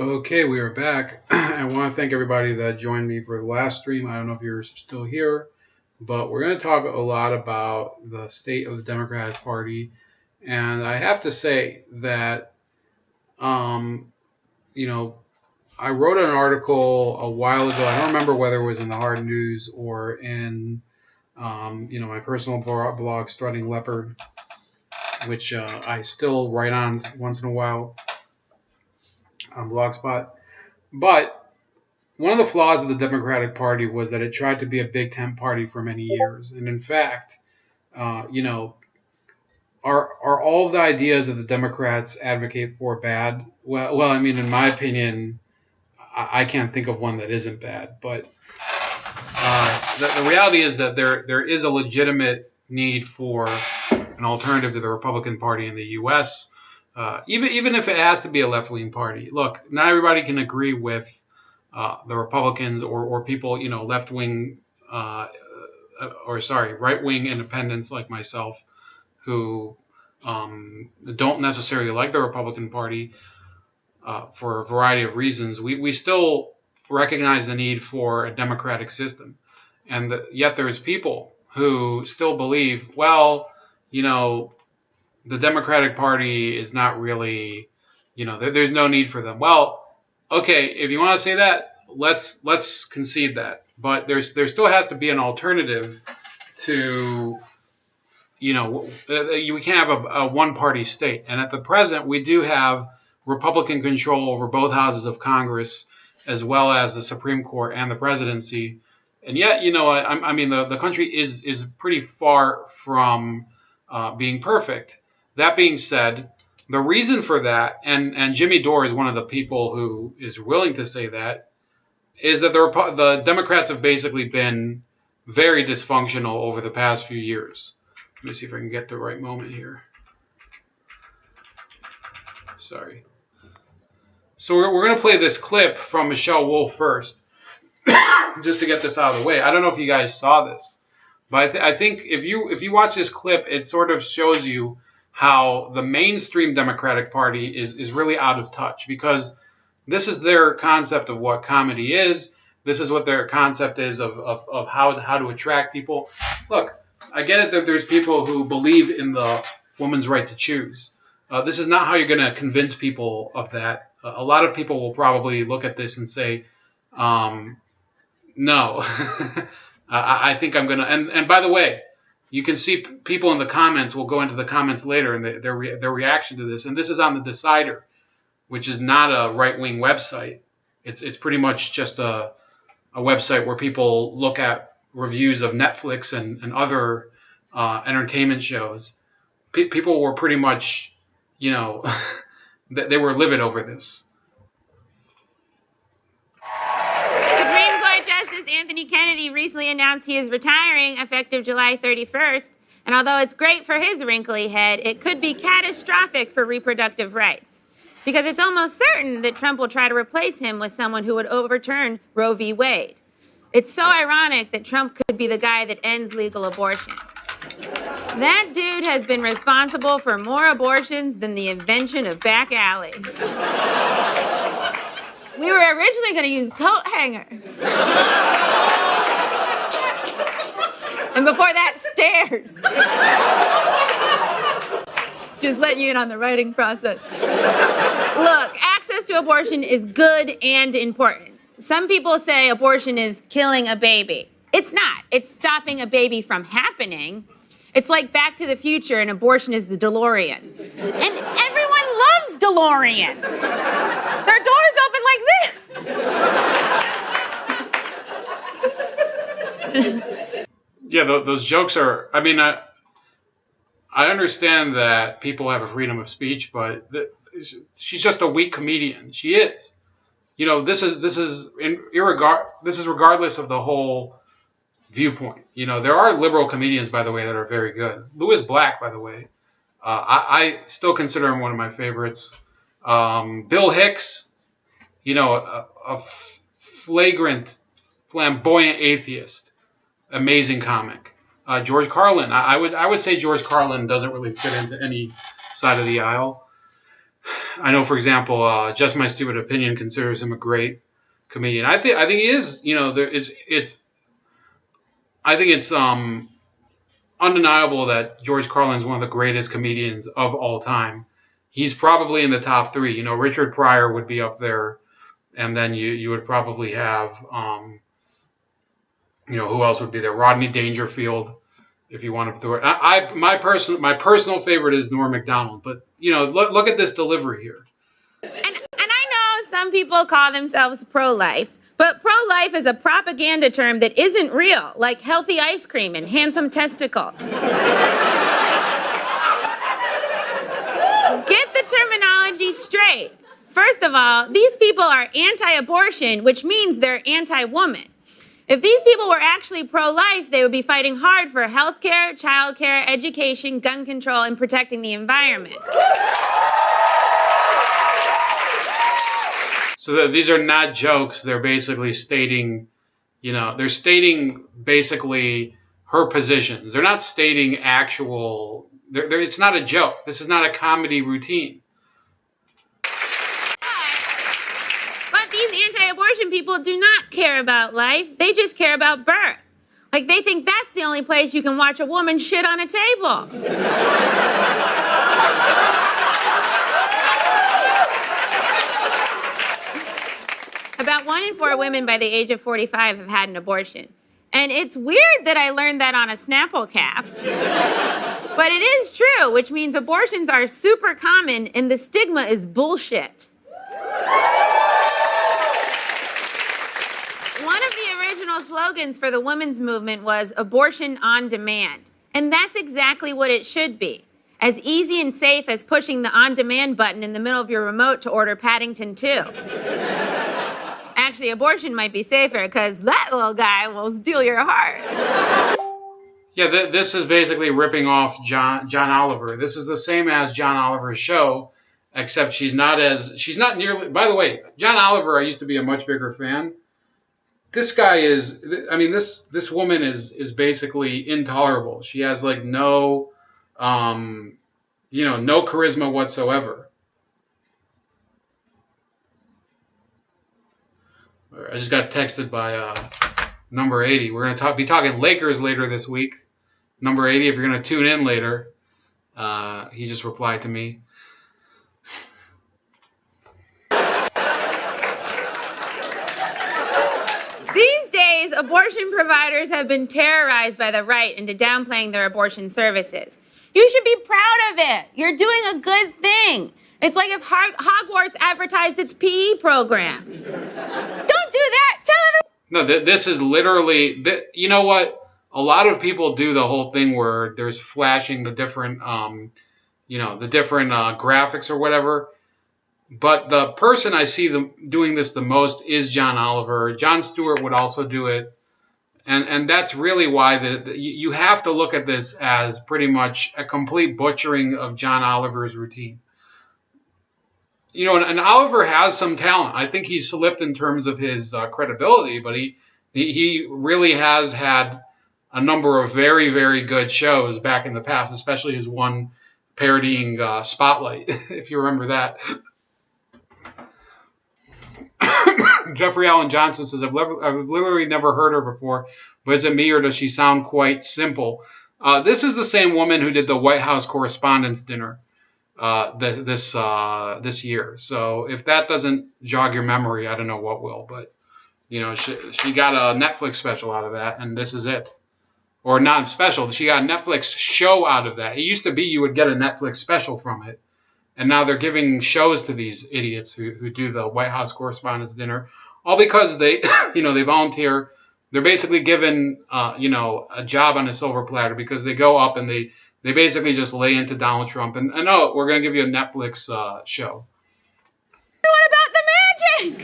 Okay, we are back. I want to thank everybody that joined me for the last stream. I don't know if you're still here, but we're going to talk a lot about the state of the Democratic Party. And I have to say that, you know, I wrote an article a while ago. I don't remember whether it was in the Hard News or in, my personal blog, Strutting Leopard, which I still write on once in a while on Blogspot. But one of the flaws of the Democratic Party was that it tried to be a big tent party for many years. And in fact, are all the ideas that the Democrats advocate for bad? Well, I mean, in my opinion, I can't think of one that isn't bad. But the reality is that there is a legitimate need for an alternative to the Republican Party in the U.S., even if it has to be a left-wing party. Look, not everybody can agree with the Republicans or people, left-wing right-wing independents like myself who don't necessarily like the Republican Party for a variety of reasons. We still recognize the need for a democratic system. And yet there's people who still believe, the Democratic Party is not really, there's no need for them. Well, okay, if you want to say that, let's concede that. But there still has to be an alternative to, we can't have a one-party state. And at the present, we do have Republican control over both houses of Congress, as well as the Supreme Court and the presidency. And yet, the country is pretty far from being perfect. That being said, the reason for that, and Jimmy Dore is one of the people who is willing to say that, is that the Democrats have basically been very dysfunctional over the past few years. Let me see if I can get the right moment here. Sorry. So we're going to play this clip from Michelle Wolf first, just to get this out of the way. I don't know if you guys saw this, but I think if you watch this clip, it sort of shows you how the mainstream Democratic Party is really out of touch, because this is their concept of what comedy is. This is what their concept is of how to attract people. Look, I get it that there's people who believe in the woman's right to choose. This is not how you're going to convince people of that. A lot of people will probably look at this and say, no, I think I'm going to. And by the way, you can see people in the comments. We'll go into the comments later and their reaction to this. And this is on the Decider, which is not a right-wing website. It's pretty much just a website where people look at reviews of Netflix and other entertainment shows. People were pretty much, they were livid over this. Supreme Court Justice Anthony Kennedy recently announced he is retiring effective July 31st. And although it's great for his wrinkly head, it could be catastrophic for reproductive rights. Because it's almost certain that Trump will try to replace him with someone who would overturn Roe v. Wade. It's so ironic that Trump could be the guy that ends legal abortion. That dude has been responsible for more abortions than the invention of back alley. We were originally going to use coat hanger. And before that, stairs. Just letting you in on the writing process. Look, access to abortion is good and important. Some people say abortion is killing a baby. It's not. It's stopping a baby from happening. It's like Back to the Future and abortion is the DeLorean. And everyone loves DeLoreans. Their doors open like this. Yeah, those jokes are, I understand that people have a freedom of speech, but she's just a weak comedian. She is. This is regardless of the whole viewpoint. There are liberal comedians, by the way, that are very good. Louis Black, by the way, I still consider him one of my favorites. Bill Hicks, a flagrant, flamboyant atheist, amazing comic. George Carlin, I would say George Carlin doesn't really fit into any side of the aisle. I know, for example, Just My Stupid Opinion considers him a great comedian. I think he is. You know, I think it's undeniable that George Carlin is one of the greatest comedians of all time. He's probably in the top 3. You know, Richard Pryor would be up there, and then you would probably have, you know, who else would be there? Rodney Dangerfield, if you want to throw it. My personal favorite is Norm Macdonald, but you know, look at this delivery here. And I know some people call themselves pro-life, but pro-life is a propaganda term that isn't real, like healthy ice cream and handsome testicles. Get the terminology straight. First of all, these people are anti-abortion, which means they're anti-woman. If these people were actually pro-life, they would be fighting hard for health care, child care, education, gun control, and protecting the environment. So these are not jokes. They're basically stating, you know, they're stating basically her positions. They're not stating actual, it's not a joke. This is not a comedy routine. But these anti-abortion people do not care about life. They just care about birth. Like, they think that's the only place you can watch a woman shit on a table. About 1 in 4 women by the age of 45 have had an abortion. And it's weird that I learned that on a Snapple cap. But it is true, which means abortions are super common and the stigma is bullshit. One of the original slogans for the women's movement was abortion on demand. And that's exactly what it should be. As easy and safe as pushing the on-demand button in the middle of your remote to order Paddington 2. Actually, abortion might be safer because that little guy will steal your heart. Yeah, this is basically ripping off John Oliver. This is the same as John Oliver's show, except she's not nearly. By the way, John Oliver, I used to be a much bigger fan. This guy is. I mean, this woman is basically intolerable. She has like no, no charisma whatsoever. I just got texted by number 80. We're going to be talking Lakers later this week. Number 80, if you're going to tune in later, he just replied to me. These days, abortion providers have been terrorized by the right into downplaying their abortion services. You should be proud of it. You're doing a good thing. It's like if Hogwarts advertised its PE program. Don't do that. Tell everyone. No, this is literally, you know what? A lot of people do the whole thing where there's flashing the different, graphics or whatever. But the person I see them doing this the most is John Oliver. Jon Stewart would also do it. And that's really why you have to look at this as pretty much a complete butchering of John Oliver's routine. You know, and Oliver has some talent. I think he's slipped in terms of his credibility, but he really has had a number of very, very good shows back in the past, especially his one parodying Spotlight, if you remember that. Jeffrey Allen Johnson says, I've literally never heard her before, but is it me or does she sound quite simple? This is the same woman who did the White House Correspondents' Dinner this year. So if that doesn't jog your memory, I don't know what will. But you know, she got a Netflix special out of that, and this is it. Or not special. She got a Netflix show out of that. It used to be you would get a Netflix special from it, and now they're giving shows to these idiots who do the White House Correspondents' Dinner, all because they they volunteer. They're basically given a job on a silver platter because they go up and they basically just lay into Donald Trump. And no, we're going to give you a Netflix show. What about the magic?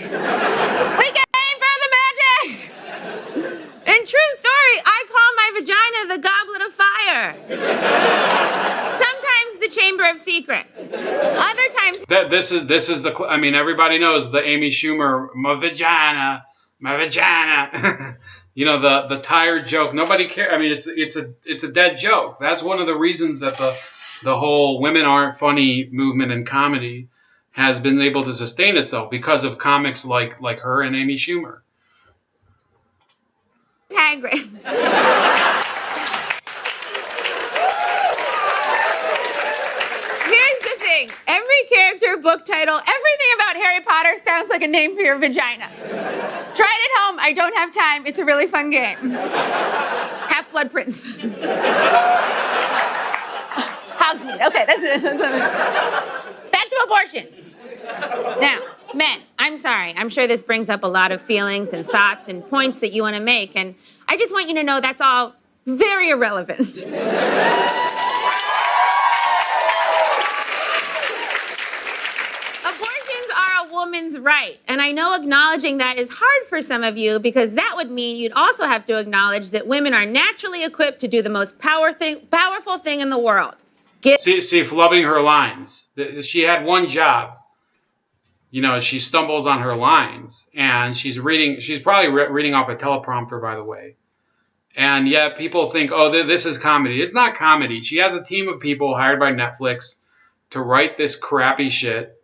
We came for the magic. And true story, I call my vagina the Goblet of Fire. Sometimes the Chamber of Secrets. Other times... This is the... I mean, everybody knows the Amy Schumer, my vagina. The tired joke. Nobody cares. I mean, it's a dead joke. That's one of the reasons that the whole women aren't funny movement in comedy has been able to sustain itself because of comics like her and Amy Schumer. Hagrid. Here's the thing. Every character, book title, everything about Harry Potter sounds like a name for your vagina. Try it at home. I don't have time. It's a really fun game. Half-Blood Prince. Hogsmeade. Okay, that's it. Back to abortions. Now, men, I'm sorry. I'm sure this brings up a lot of feelings and thoughts and points that you want to make, and I just want you to know that's all very irrelevant. Abortions are a woman's right, and I know acknowledging that is hard for some of you because that would mean you'd also have to acknowledge that women are naturally equipped to do the most powerful thing in the world. See, flubbing her lines. She had one job. You know, she stumbles on her lines, and she's probably reading off a teleprompter, by the way. And yet people think, oh, this is comedy. It's not comedy. She has a team of people hired by Netflix to write this crappy shit.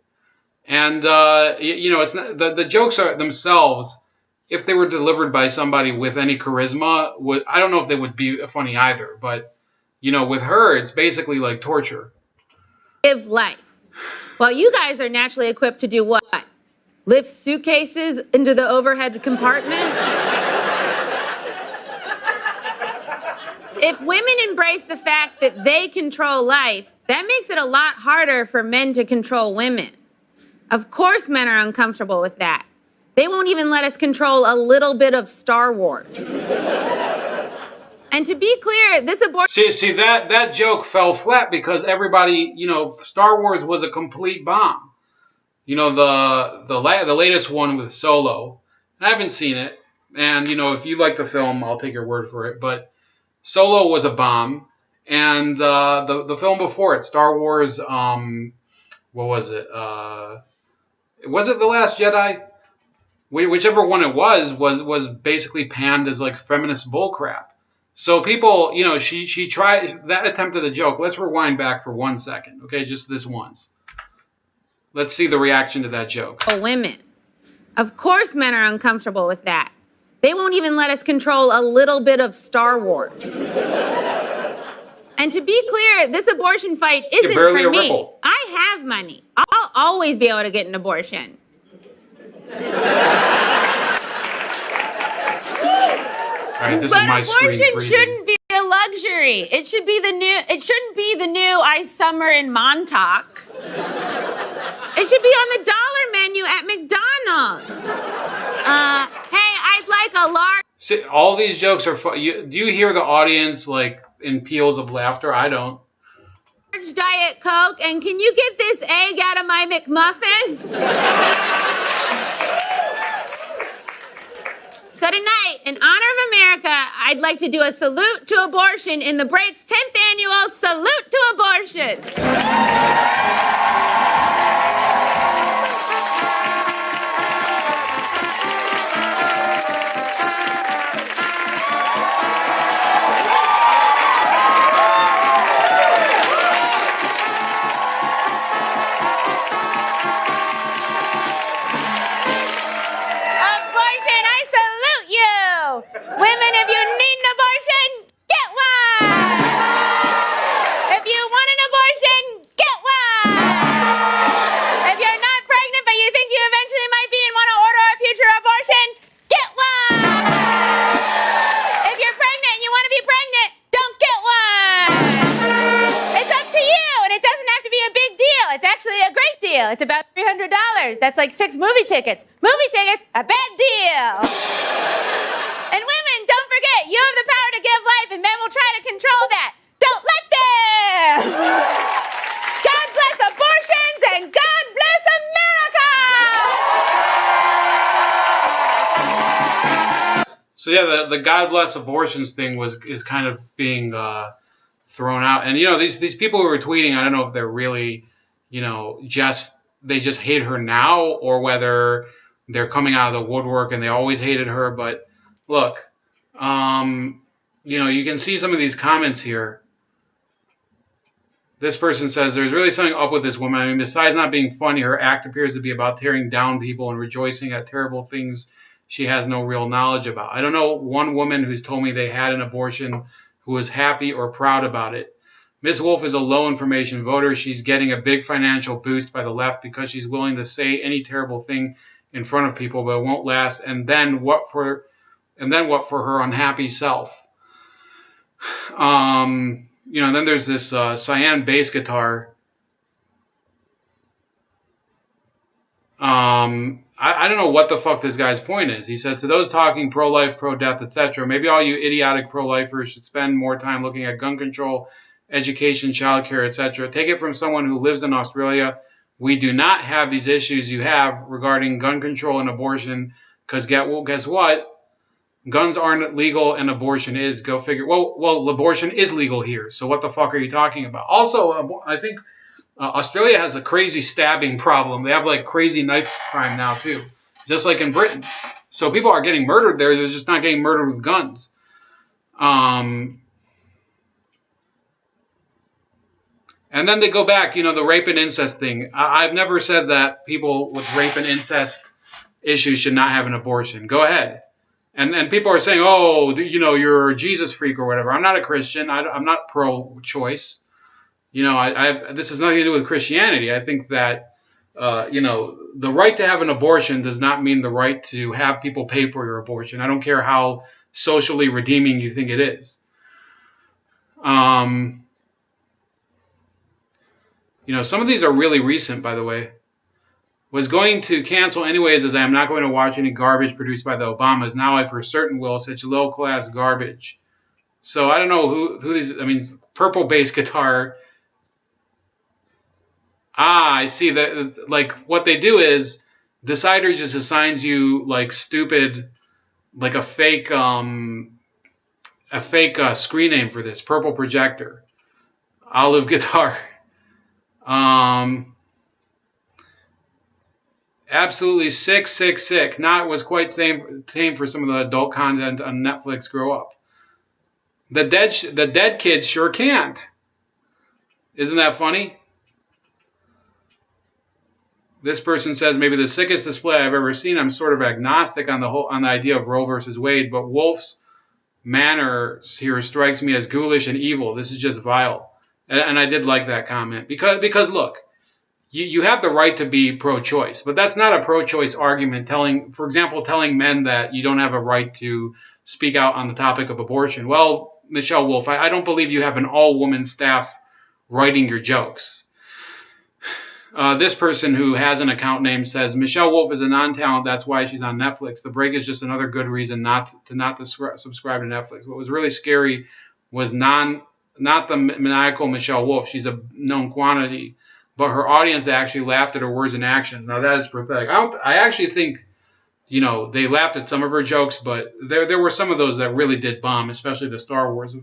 And, it's not, the jokes are themselves, if they were delivered by somebody with any charisma, I don't know if they would be funny either. But, with her, it's basically like torture. Live life. Well, you guys are naturally equipped to do what? Lift suitcases into the overhead compartment? If women embrace the fact that they control life, that makes it a lot harder for men to control women. Of course men are uncomfortable with that. They won't even let us control a little bit of Star Wars. And to be clear, this abortion... See, that joke fell flat because everybody, Star Wars was a complete bomb. The latest one with Solo. I haven't seen it. And, if you like the film, I'll take your word for it. But Solo was a bomb. And the film before it, Star Wars, what was it? Was it The Last Jedi? Whichever one it was basically panned as like feminist bullcrap. So people, she tried that attempt at a joke. Let's rewind back for 1 second, okay? Just this once. Let's see the reaction to that joke. Women. Of course men are uncomfortable with that. They won't even let us control a little bit of Star Wars. And to be clear, this abortion fight isn't for me. Ripple. I have money. I'll always be able to get an abortion. All right, this but is my abortion shouldn't be a luxury. It shouldn't be the new I summer in Montauk. It should be on the dollar menu at McDonald's. Hey, I'd like a large... See, all these jokes are fun. Do you hear the audience like in peals of laughter? I don't. Diet Coke, and can you get this egg out of my McMuffin? So tonight, in honor of America, I'd like to do a salute to abortion in the Break's 10th annual Salute to Abortion. Women, if you need an abortion, get one! If you want an abortion, get one! If you're not pregnant but you think you eventually might be and want to order a future abortion, get one! If you're pregnant and you want to be pregnant, don't get one! It's up to you, and it doesn't have to be a big deal. It's actually a great deal. It's about $300. That's like 6 movie tickets. Movie tickets, a bad deal! And women, don't forget, you have the power to give life, and men will try to control that. Don't let them! God bless abortions, and God bless America! So yeah, the God bless abortions thing is kind of being thrown out. And these people who are tweeting, I don't know if they're really, they just hate her now, or whether they're coming out of the woodwork and they always hated her, but look, you can see some of these comments here. This person says, there's really something up with this woman. I mean, besides not being funny, her act appears to be about tearing down people and rejoicing at terrible things she has no real knowledge about. I don't know one woman who's told me they had an abortion who was happy or proud about it. Ms. Wolf is a low information voter. She's getting a big financial boost by the left because she's willing to say any terrible thing in front of people, but it won't last. And then what for her unhappy self? Then there's this cyan bass guitar. I don't know what the fuck this guy's point is. He says, to those talking pro-life, pro-death, etc., maybe all you idiotic pro-lifers should spend more time looking at gun control, education, childcare, etc. Take it from someone who lives in Australia. We do not have these issues you have regarding gun control and abortion, because guess what? Guns aren't legal and abortion is. Go figure. Well, abortion is legal here. So what the fuck are you talking about? Also, I think Australia has a crazy stabbing problem. They have like crazy knife crime now too, just like in Britain. So people are getting murdered there. They're just not getting murdered with guns. And then they go back, the rape and incest thing. I've never said that people with rape and incest issues should not have an abortion. Go ahead. And people are saying, oh, you're a Jesus freak or whatever. I'm not a Christian. I'm not pro-choice. This has nothing to do with Christianity. I think that, the right to have an abortion does not mean the right to have people pay for your abortion. I don't care how socially redeeming you think it is. Some of these are really recent, by the way. Was going to cancel anyways, as I am not going to watch any garbage produced by the Obamas. Now I for certain will. Such low-class garbage. So I don't know who these... purple bass guitar. I see that. Like, what they do is, Decider just assigns you, like, stupid... Like a fake screen name for this. Purple projector. Olive guitar. Absolutely sick. Not was quite tame for some of the adult content on Netflix. Grow up. The dead kids sure can't. Isn't that funny? This person says maybe the sickest display I've ever seen. I'm sort of agnostic on the idea of Roe versus Wade, but Wolf's manner here strikes me as ghoulish and evil. This is just vile. And I did like that comment because look. You have the right to be pro-choice, but that's not a pro-choice argument for example, telling men that you don't have a right to speak out on the topic of abortion. Well, Michelle Wolf, I don't believe you have an all-woman staff writing your jokes. This person who has an account name says, Michelle Wolf is a non-talent, that's why she's on Netflix. The break is just another good reason not to subscribe to Netflix. What was really scary was not the maniacal Michelle Wolf. She's a known quantity. But her audience actually laughed at her words and actions. Now, that is pathetic. I actually think, they laughed at some of her jokes, but there were some of those that really did bomb, especially the Star Wars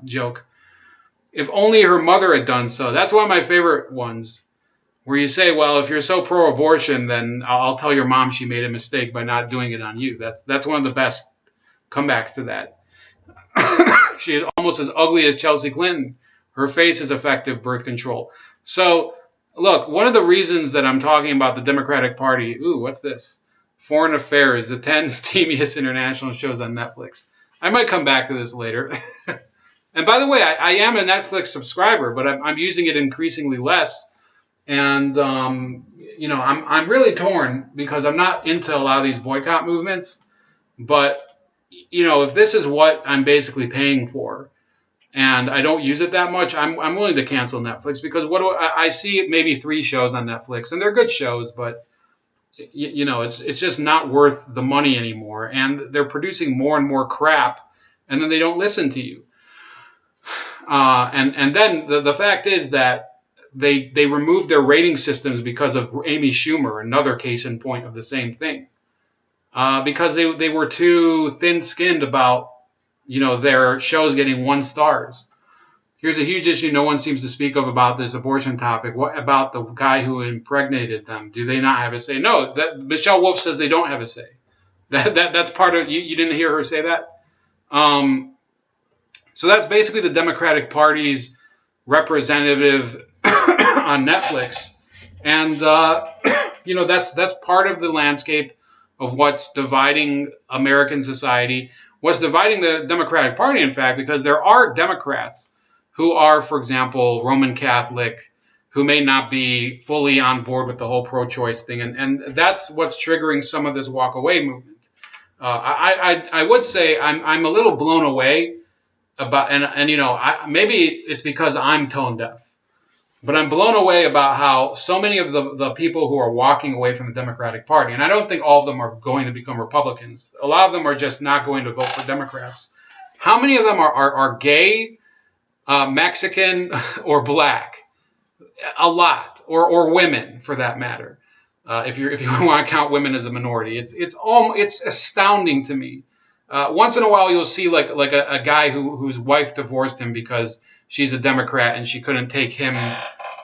joke. If only her mother had done so. That's one of my favorite ones, where you say, well, if you're so pro-abortion, then I'll tell your mom she made a mistake by not doing it on you. That's one of the best comebacks to that. She is almost as ugly as Chelsea Clinton. Her face is effective birth control. So, look, one of the reasons that I'm talking about the Democratic Party, what's this? Foreign Affairs, the 10 steamiest international shows on Netflix. I might come back to this later. And by the way, I am a Netflix subscriber, but I'm using it increasingly less. And, I'm really torn because I'm not into a lot of these boycott movements. But, if this is what I'm basically paying for, and I don't use it that much, I'm willing to cancel Netflix because I see maybe 3 shows on Netflix, and they're good shows, but it's just not worth the money anymore, and they're producing more and more crap, and then they don't listen to you. And then the fact is that they removed their rating systems because of Amy Schumer, another case in point of the same thing, because they were too thin-skinned about their shows getting 1 stars. Here's a huge issue no one seems to speak of about this abortion topic. What about the guy who impregnated them? Do they not have a say? No, Michelle Wolf says they don't have a say. That's part of you didn't hear her say that. So that's basically the Democratic Party's representative on Netflix. And, you know, that's part of the landscape of what's dividing American society, what's dividing the Democratic Party, in fact, because there are Democrats who are, for example, Roman Catholic, who may not be fully on board with the whole pro-choice thing. And that's what's triggering some of this walk away movement. I would say I'm a little blown away about, and you know, maybe it's because I'm tone deaf, but I'm blown away about how so many of the people who are walking away from the Democratic Party, and I don't think all of them are going to become Republicans. A lot of them are just not going to vote for Democrats. How many of them are gay, Mexican, or black? A lot, or women for that matter. If you want to count women as a minority, it's astounding to me. Once in a while, you'll see like a guy whose wife divorced him because she's a Democrat and she couldn't take him,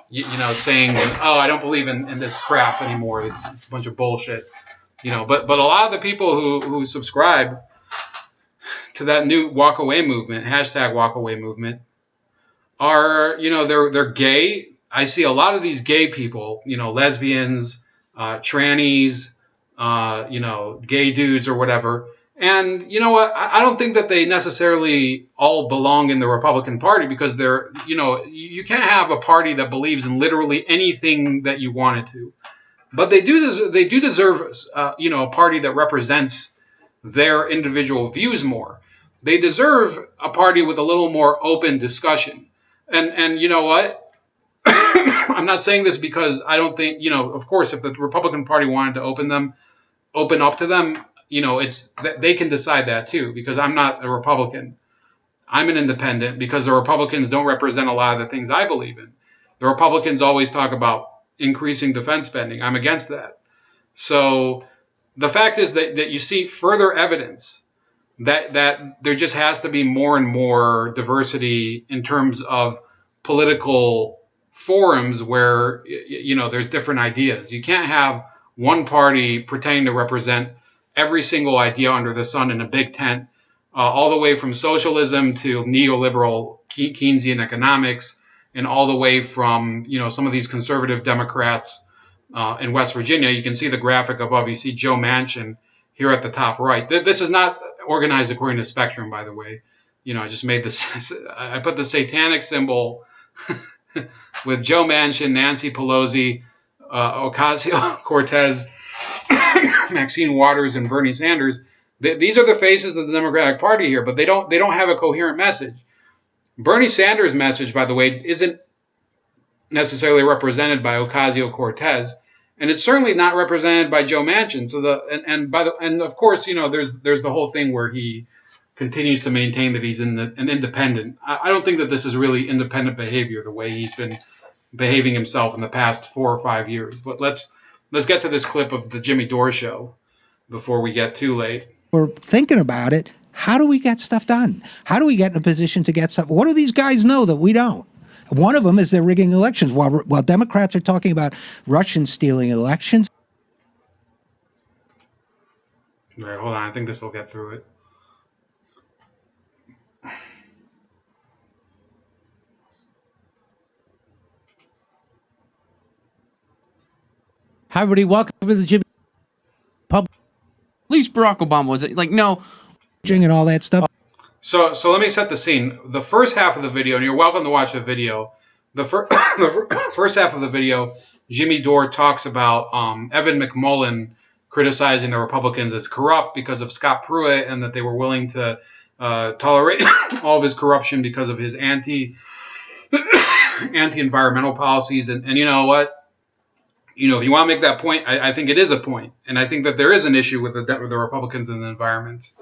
you know, saying, "Oh, I don't believe in this crap anymore. It's a bunch of bullshit," you know. But a lot of the people who subscribe to that new walk away movement, hashtag walk away movement, are, you know, they're gay. I see a lot of these gay people, you know, lesbians, trannies, you know, gay dudes or whatever. And you know what? I don't think that they necessarily all belong in the Republican Party, because they're, you know, you can't have a party that believes in literally anything that you want it to. But they do deserve, you know, a party that represents their individual views more. They deserve a party with a little more open discussion. And you know what? I'm not saying this because I don't think, you know, of course, if the Republican Party wanted to open up to them, you know, they can decide that too, because I'm not a Republican. I'm an independent, because the Republicans don't represent a lot of the things I believe in. The Republicans always talk about increasing defense spending. I'm against that. So the fact is that you see further evidence that there just has to be more and more diversity in terms of political forums where, you know, there's different ideas. You can't have one party pretending to represent every single idea under the sun in a big tent, all the way from socialism to neoliberal Keynesian economics, and all the way from, you know, some of these conservative Democrats in West Virginia. You can see the graphic above. You see Joe Manchin here at the top right. This is not organized according to Spectrum, by the way. You know, I just made this. I put the satanic symbol with Joe Manchin, Nancy Pelosi, Ocasio-Cortez, Maxine Waters, and Bernie Sanders. These are the faces of the Democratic Party here, but they don't have a coherent message. Bernie Sanders' message, by the way, isn't necessarily represented by Ocasio-Cortez, and it's certainly not represented by Joe Manchin. So and of course, you know, there's the whole thing where he continues to maintain that he's an independent. I don't think that this is really independent behavior, the way he's been behaving himself in the past 4 or 5 years. But let's get to this clip of the Jimmy Dore show before we get too late. We're thinking about it. How do we get stuff done? How do we get in a position to get stuff? What do these guys know that we don't? One of them is they're rigging elections. While Democrats are talking about Russians stealing elections. All right, hold on. I think this will get through it. Hi, everybody. Welcome to the Jimmy Pub. At least Barack Obama was it. Like, no. And all that stuff. So let me set the scene. The first half of the video, and you're welcome to watch the video. The first half of the video, Jimmy Dore talks about Evan McMullin criticizing the Republicans as corrupt because of Scott Pruitt, and that they were willing to tolerate all of his corruption because of his anti-environmental policies. And you know what? You know, if you want to make that point, I think it is a point. And I think that there is an issue with the Republicans and the environment.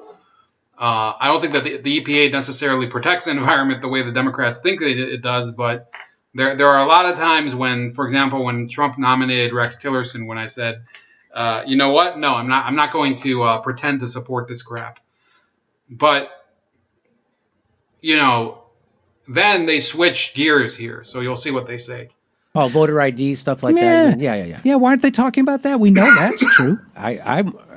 I don't think that the EPA necessarily protects the environment the way the Democrats think it does, but there are a lot of times when, for example, when Trump nominated Rex Tillerson, when I said, you know what? No, I'm not going to pretend to support this crap. But, you know, then they switch gears here. So you'll see what they say. Oh, voter ID, stuff like that. Yeah. Yeah, why aren't they talking about that? We know that's true.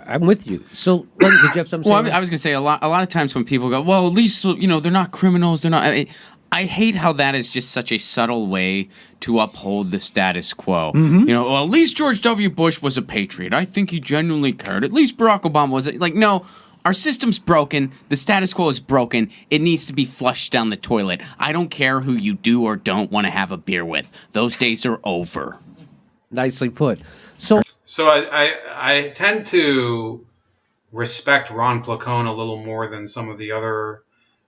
I'm with you. So, did you have something? Well, I was going to say a lot of times when people go, well, at least they're not criminals. They're not. I hate how that is just such a subtle way to uphold the status quo. Mm-hmm. Well, at least George W. Bush was a patriot. I think he genuinely cared. At least Barack Obama was. Like, no, our system's broken. The status quo is broken. It needs to be flushed down the toilet. I don't care who you do or don't want to have a beer with. Those days are over. Nicely put. So I tend to respect Ron Placone a little more than some of the other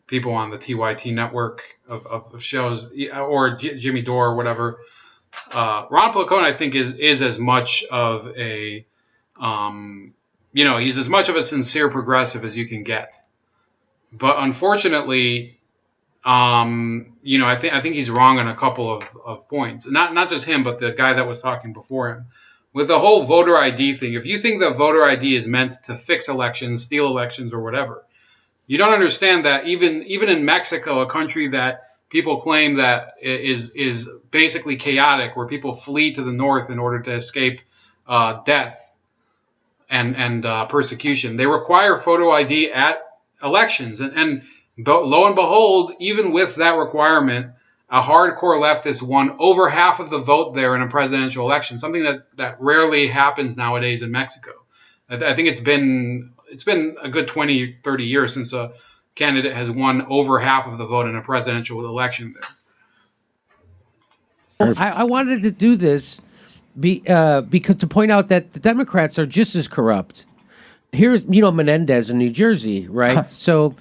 people on the TYT network of shows, or Jimmy Dore or whatever. Ron Placone, I think, is as much of a, he's as much of a sincere progressive as you can get. But unfortunately, I think he's wrong on a couple of points. Not just him, but the guy that was talking before him. With the whole voter ID thing, if you think that voter ID is meant to fix elections, steal elections, or whatever, you don't understand that even in Mexico, a country that people claim that is basically chaotic, where people flee to the north in order to escape death and persecution, they require photo ID at elections. And lo and behold, even with that requirement, a hardcore leftist won over half of the vote there in a presidential election, something that rarely happens nowadays in Mexico. I think it's been a good 20, 30 years since a candidate has won over half of the vote in a presidential election there. I wanted to do this because to point out that the Democrats are just as corrupt. Here's Nino Menendez in New Jersey, right? So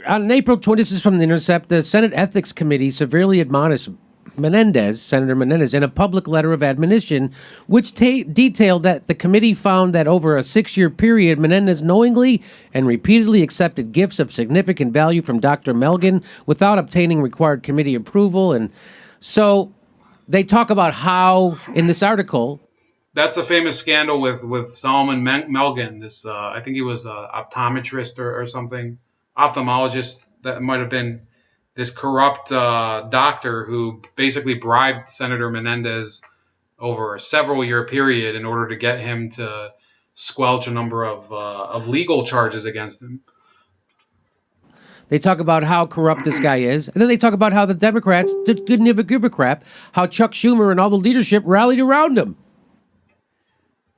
on April 20th, this is from The Intercept, the Senate Ethics Committee severely admonished Senator Menendez, in a public letter of admonition, which detailed that the committee found that over a 6-year period, Menendez knowingly and repeatedly accepted gifts of significant value from Dr. Melgen without obtaining required committee approval. And so they talk about how, in this article... That's a famous scandal with Solomon Melgen. This, I think he was an optometrist or something, ophthalmologist. That might have been this corrupt doctor who basically bribed Senator Menendez over a several-year period in order to get him to squelch a number of legal charges against him. They talk about how corrupt this guy is, and then they talk about how the Democrats didn't give a crap, how Chuck Schumer and all the leadership rallied around him.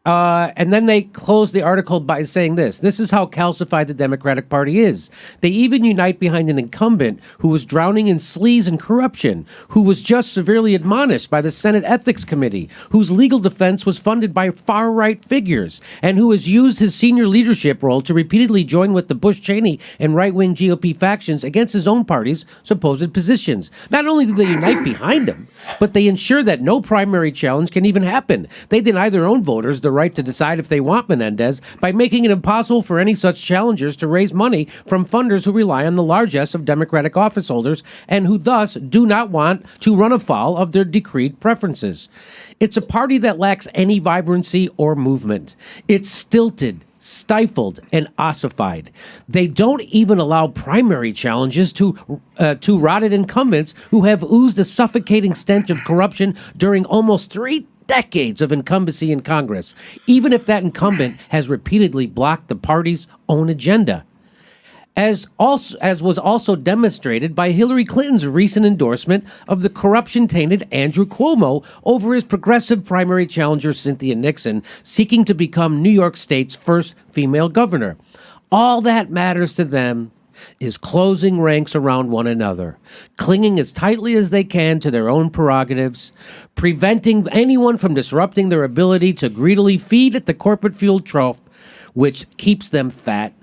And then they close the article by saying this is how calcified the Democratic Party is. They even unite behind an incumbent who was drowning in sleaze and corruption, who was just severely admonished by the Senate Ethics Committee, whose legal defense was funded by far-right figures, and who has used his senior leadership role to repeatedly join with the Bush-Cheney and right-wing GOP factions against his own party's supposed positions. Not only do they unite behind him, but they ensure that no primary challenge can even happen. They deny their own voters the right to decide if they want Menendez by making it impossible for any such challengers to raise money from funders who rely on the largesse of Democratic office holders and who thus do not want to run afoul of their decreed preferences. It's a party that lacks any vibrancy or movement. It's stilted, stifled, and ossified. They don't even allow primary challenges to rotted incumbents who have oozed a suffocating stench of corruption during almost 3 decades of incumbency in Congress, even if that incumbent has repeatedly blocked the party's own agenda. As was also demonstrated by Hillary Clinton's recent endorsement of the corruption-tainted Andrew Cuomo over his progressive primary challenger Cynthia Nixon, seeking to become New York State's first female governor. All that matters to them is closing ranks around one another, clinging as tightly as they can to their own prerogatives, preventing anyone from disrupting their ability to greedily feed at the corporate-fueled trough, which keeps them fat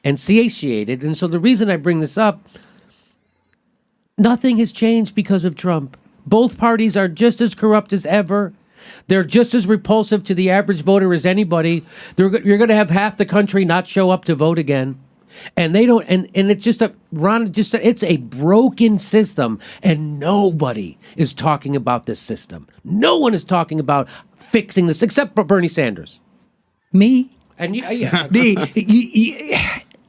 and satiated. And so the reason I bring this up, nothing has changed because of Trump. Both parties are just as corrupt as ever. They're just as repulsive to the average voter as anybody. You're going to have half the country not show up to vote again. And they don't, and it's just it's a broken system, and nobody is talking about this system. No one is talking about fixing this, except for Bernie Sanders. Me? And yeah. Me.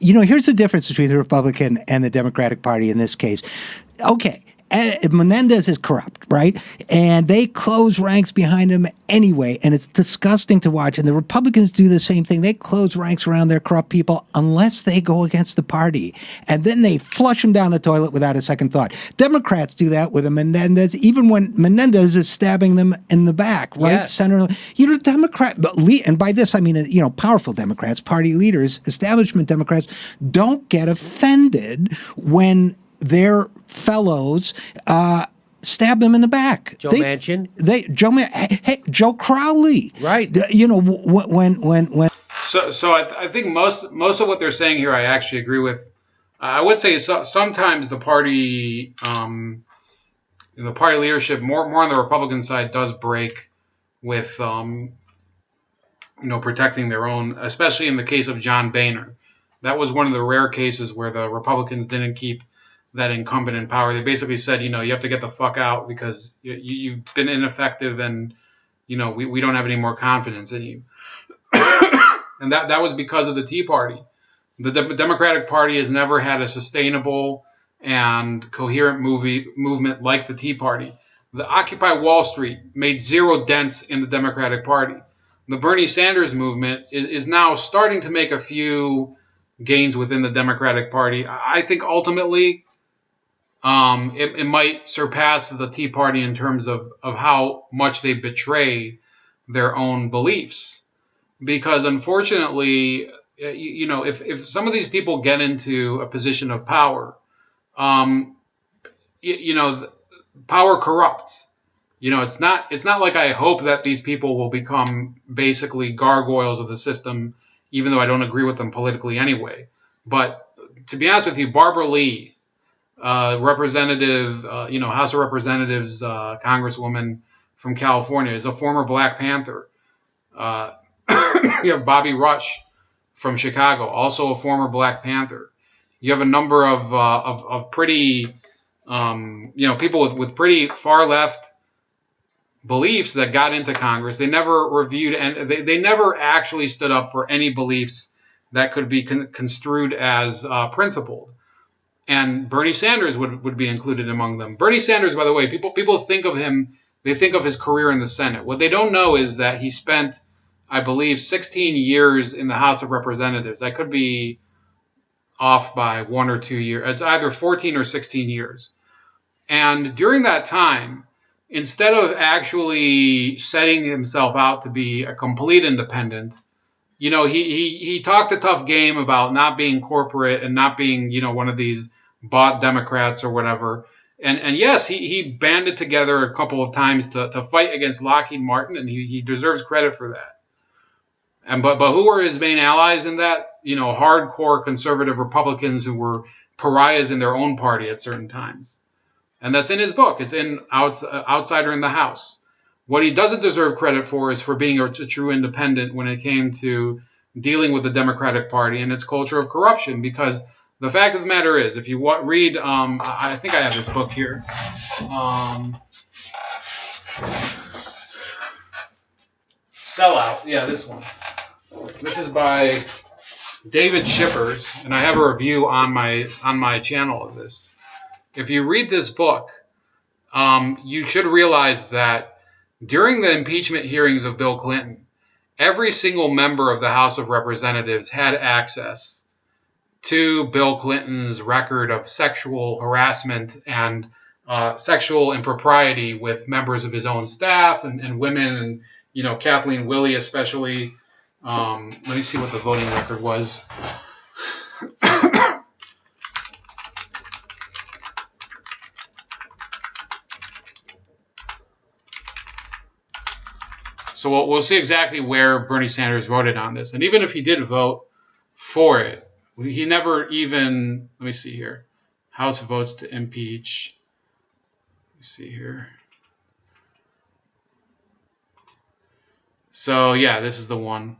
Here's the difference between the Republican and the Democratic Party in this case. Okay, Menendez is corrupt, right? And they close ranks behind him anyway, and it's disgusting to watch. And the Republicans do the same thing. They close ranks around their corrupt people unless they go against the party. And then they flush them down the toilet without a second thought. Democrats do that with a Menendez, even when Menendez is stabbing them in the back, right? Yes. Center, and by this I mean, powerful Democrats, party leaders, establishment Democrats, don't get offended when their fellows stab them in the back. Joe Manchin? Joe Crowley. Right. When So I think most of what they're saying here I actually agree with. I would say sometimes the party leadership more on the Republican side does break with protecting their own, especially in the case of John Boehner. That was one of the rare cases where the Republicans didn't keep that incumbent in power. They basically said, you have to get the fuck out because you've been ineffective and, we don't have any more confidence in you. And that was because of the Tea Party. The Democratic Party has never had a sustainable and coherent movement like the Tea Party. The Occupy Wall Street made zero dents in the Democratic Party. The Bernie Sanders movement is now starting to make a few gains within the Democratic Party. I think ultimately it might surpass the Tea Party in terms of how much they betray their own beliefs. Because unfortunately, if some of these people get into a position of power, power corrupts. It's not like I hope that these people will become basically gargoyles of the system, even though I don't agree with them politically anyway. But to be honest with you, Barbara Lee, representative, House of Representatives, Congresswoman from California, is a former Black Panther. You have Bobby Rush from Chicago, also a former Black Panther. You have a number of pretty, people with pretty far left beliefs that got into Congress. They never reviewed and they never actually stood up for any beliefs that could be construed as principled. And Bernie Sanders would be included among them. Bernie Sanders, by the way, people think of him, they think of his career in the Senate. What they don't know is that he spent, I believe, 16 years in the House of Representatives. I could be off by 1 or 2 years. It's either 14 or 16 years. And during that time, instead of actually setting himself out to be a complete independent, he talked a tough game about not being corporate and not being, one of these bought Democrats or whatever. And yes, he banded together a couple of times to fight against Lockheed Martin, and he deserves credit for that. But who were his main allies in that? Hardcore conservative Republicans who were pariahs in their own party at certain times. And that's in his book. It's in Outsider in the House. What he doesn't deserve credit for is for being a true independent when it came to dealing with the Democratic Party and its culture of corruption. Because the fact of the matter is, if you read, I think I have this book here. Sellout. Yeah, this one. This is by David Shippers, and I have a review on my channel of this. If you read this book, you should realize that during the impeachment hearings of Bill Clinton, every single member of the House of Representatives had access to Bill Clinton's record of sexual harassment and sexual impropriety with members of his own staff and women, and Kathleen Willey especially. Let me see what the voting record was. So we'll see exactly where Bernie Sanders voted on this. And even if he did vote for it, he never even, let me see here, House votes to impeach. Let me see here. So, yeah, this is the one.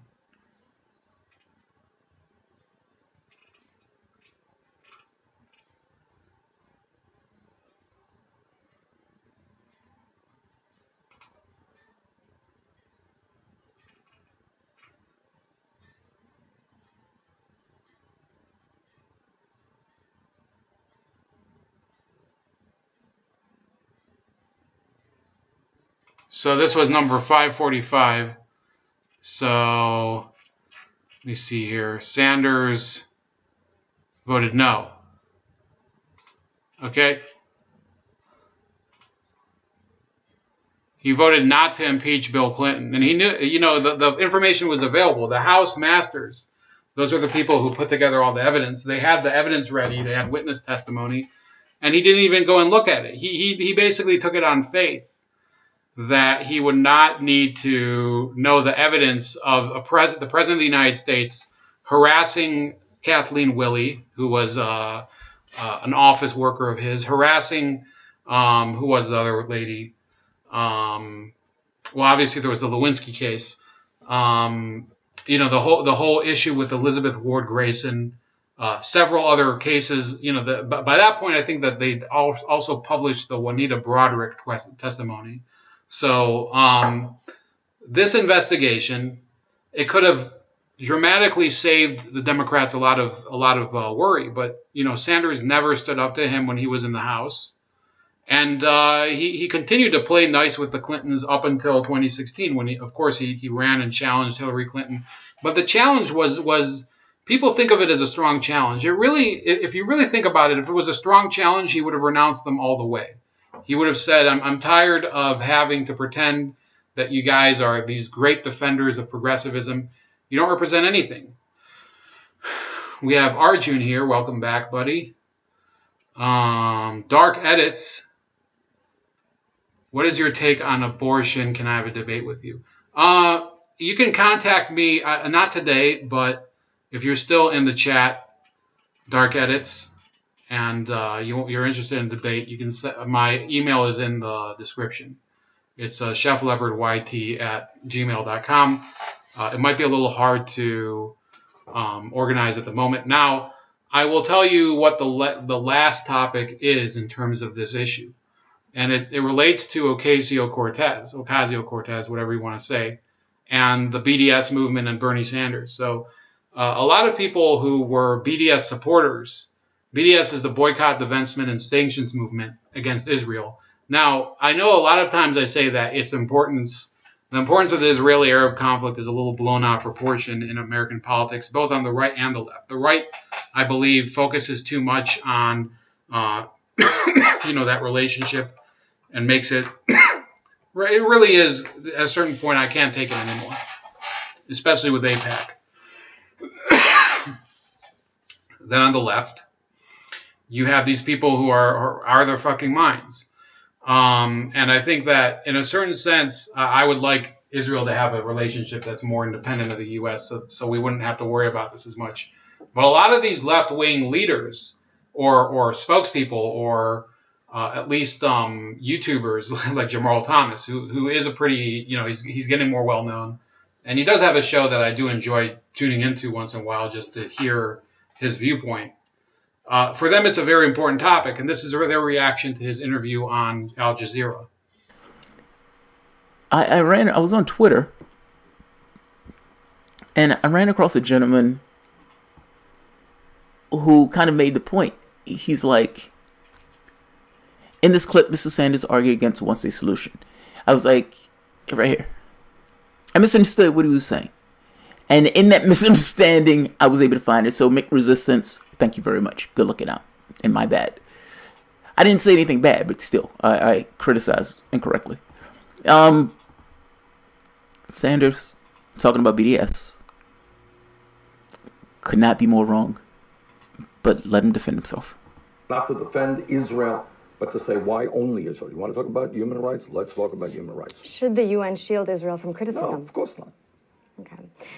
So this was number 545. So let me see here. Sanders voted no. Okay. He voted not to impeach Bill Clinton. And he knew, the information was available. The House masters, those are the people who put together all the evidence. They had the evidence ready. They had witness testimony. And he didn't even go and look at it. He basically took it on faith that he would not need to know the evidence of the President of the United States harassing Kathleen Willey, who was an office worker of his, harassing, who was the other lady? Well, obviously there was the Lewinsky case. The whole issue with Elizabeth Ward Grayson, several other cases. By that point, I think that they also published the Juanita Broderick testimony. So this investigation, it could have dramatically saved the Democrats a lot of worry. But Sanders never stood up to him when he was in the House. And he continued to play nice with the Clintons up until 2016, when he ran and challenged Hillary Clinton. But the challenge was people think of it as a strong challenge. If you really think about it, if it was a strong challenge, he would have renounced them all the way. He would have said, I'm tired of having to pretend that you guys are these great defenders of progressivism. You don't represent anything. We have Arjun here. Welcome back, buddy. Dark Edits. What is your take on abortion? Can I have a debate with you? You can contact me, not today, but if you're still in the chat, Dark Edits, and you're interested in debate, you can my email is in the description. It's chefleopardyt@gmail.com. It might be a little hard to organize at the moment. Now, I will tell you what the last topic is in terms of this issue. And it relates to Ocasio-Cortez, whatever you want to say, and the BDS movement and Bernie Sanders. So a lot of people who were BDS supporters, BDS is the Boycott, Divestment, and Sanctions movement against Israel. Now, I know a lot of times I say that the importance of the Israeli-Arab conflict is a little blown out of proportion in American politics, both on the right and the left. The right, I believe, focuses too much on that relationship and makes it it really is, at a certain point, I can't take it anymore, especially with AIPAC. Then on the left, you have these people who are their fucking minds. And I think that in a certain sense, I would like Israel to have a relationship that's more independent of the U.S. so we wouldn't have to worry about this as much. But a lot of these left-wing leaders or spokespeople or at least YouTubers like Jamarl Thomas, who is a pretty, he's getting more well-known. And he does have a show that I do enjoy tuning into once in a while just to hear his viewpoint. For them, it's a very important topic, and this is their reaction to his interview on Al Jazeera. I was on Twitter, and I ran across a gentleman who kind of made the point. He's like, in this clip, Mr. Sanders argued against a one-state solution. I was like, right here. I misunderstood what he was saying. And in that misunderstanding, I was able to find it. So, make resistance. Thank you very much. Good looking out. And my bad. I didn't say anything bad, but still, I criticized incorrectly. Sanders, talking about BDS, could not be more wrong. But let him defend himself. Not to defend Israel, but to say why only Israel. You want to talk about human rights? Let's talk about human rights. Should the UN shield Israel from criticism? No, of course not. Okay.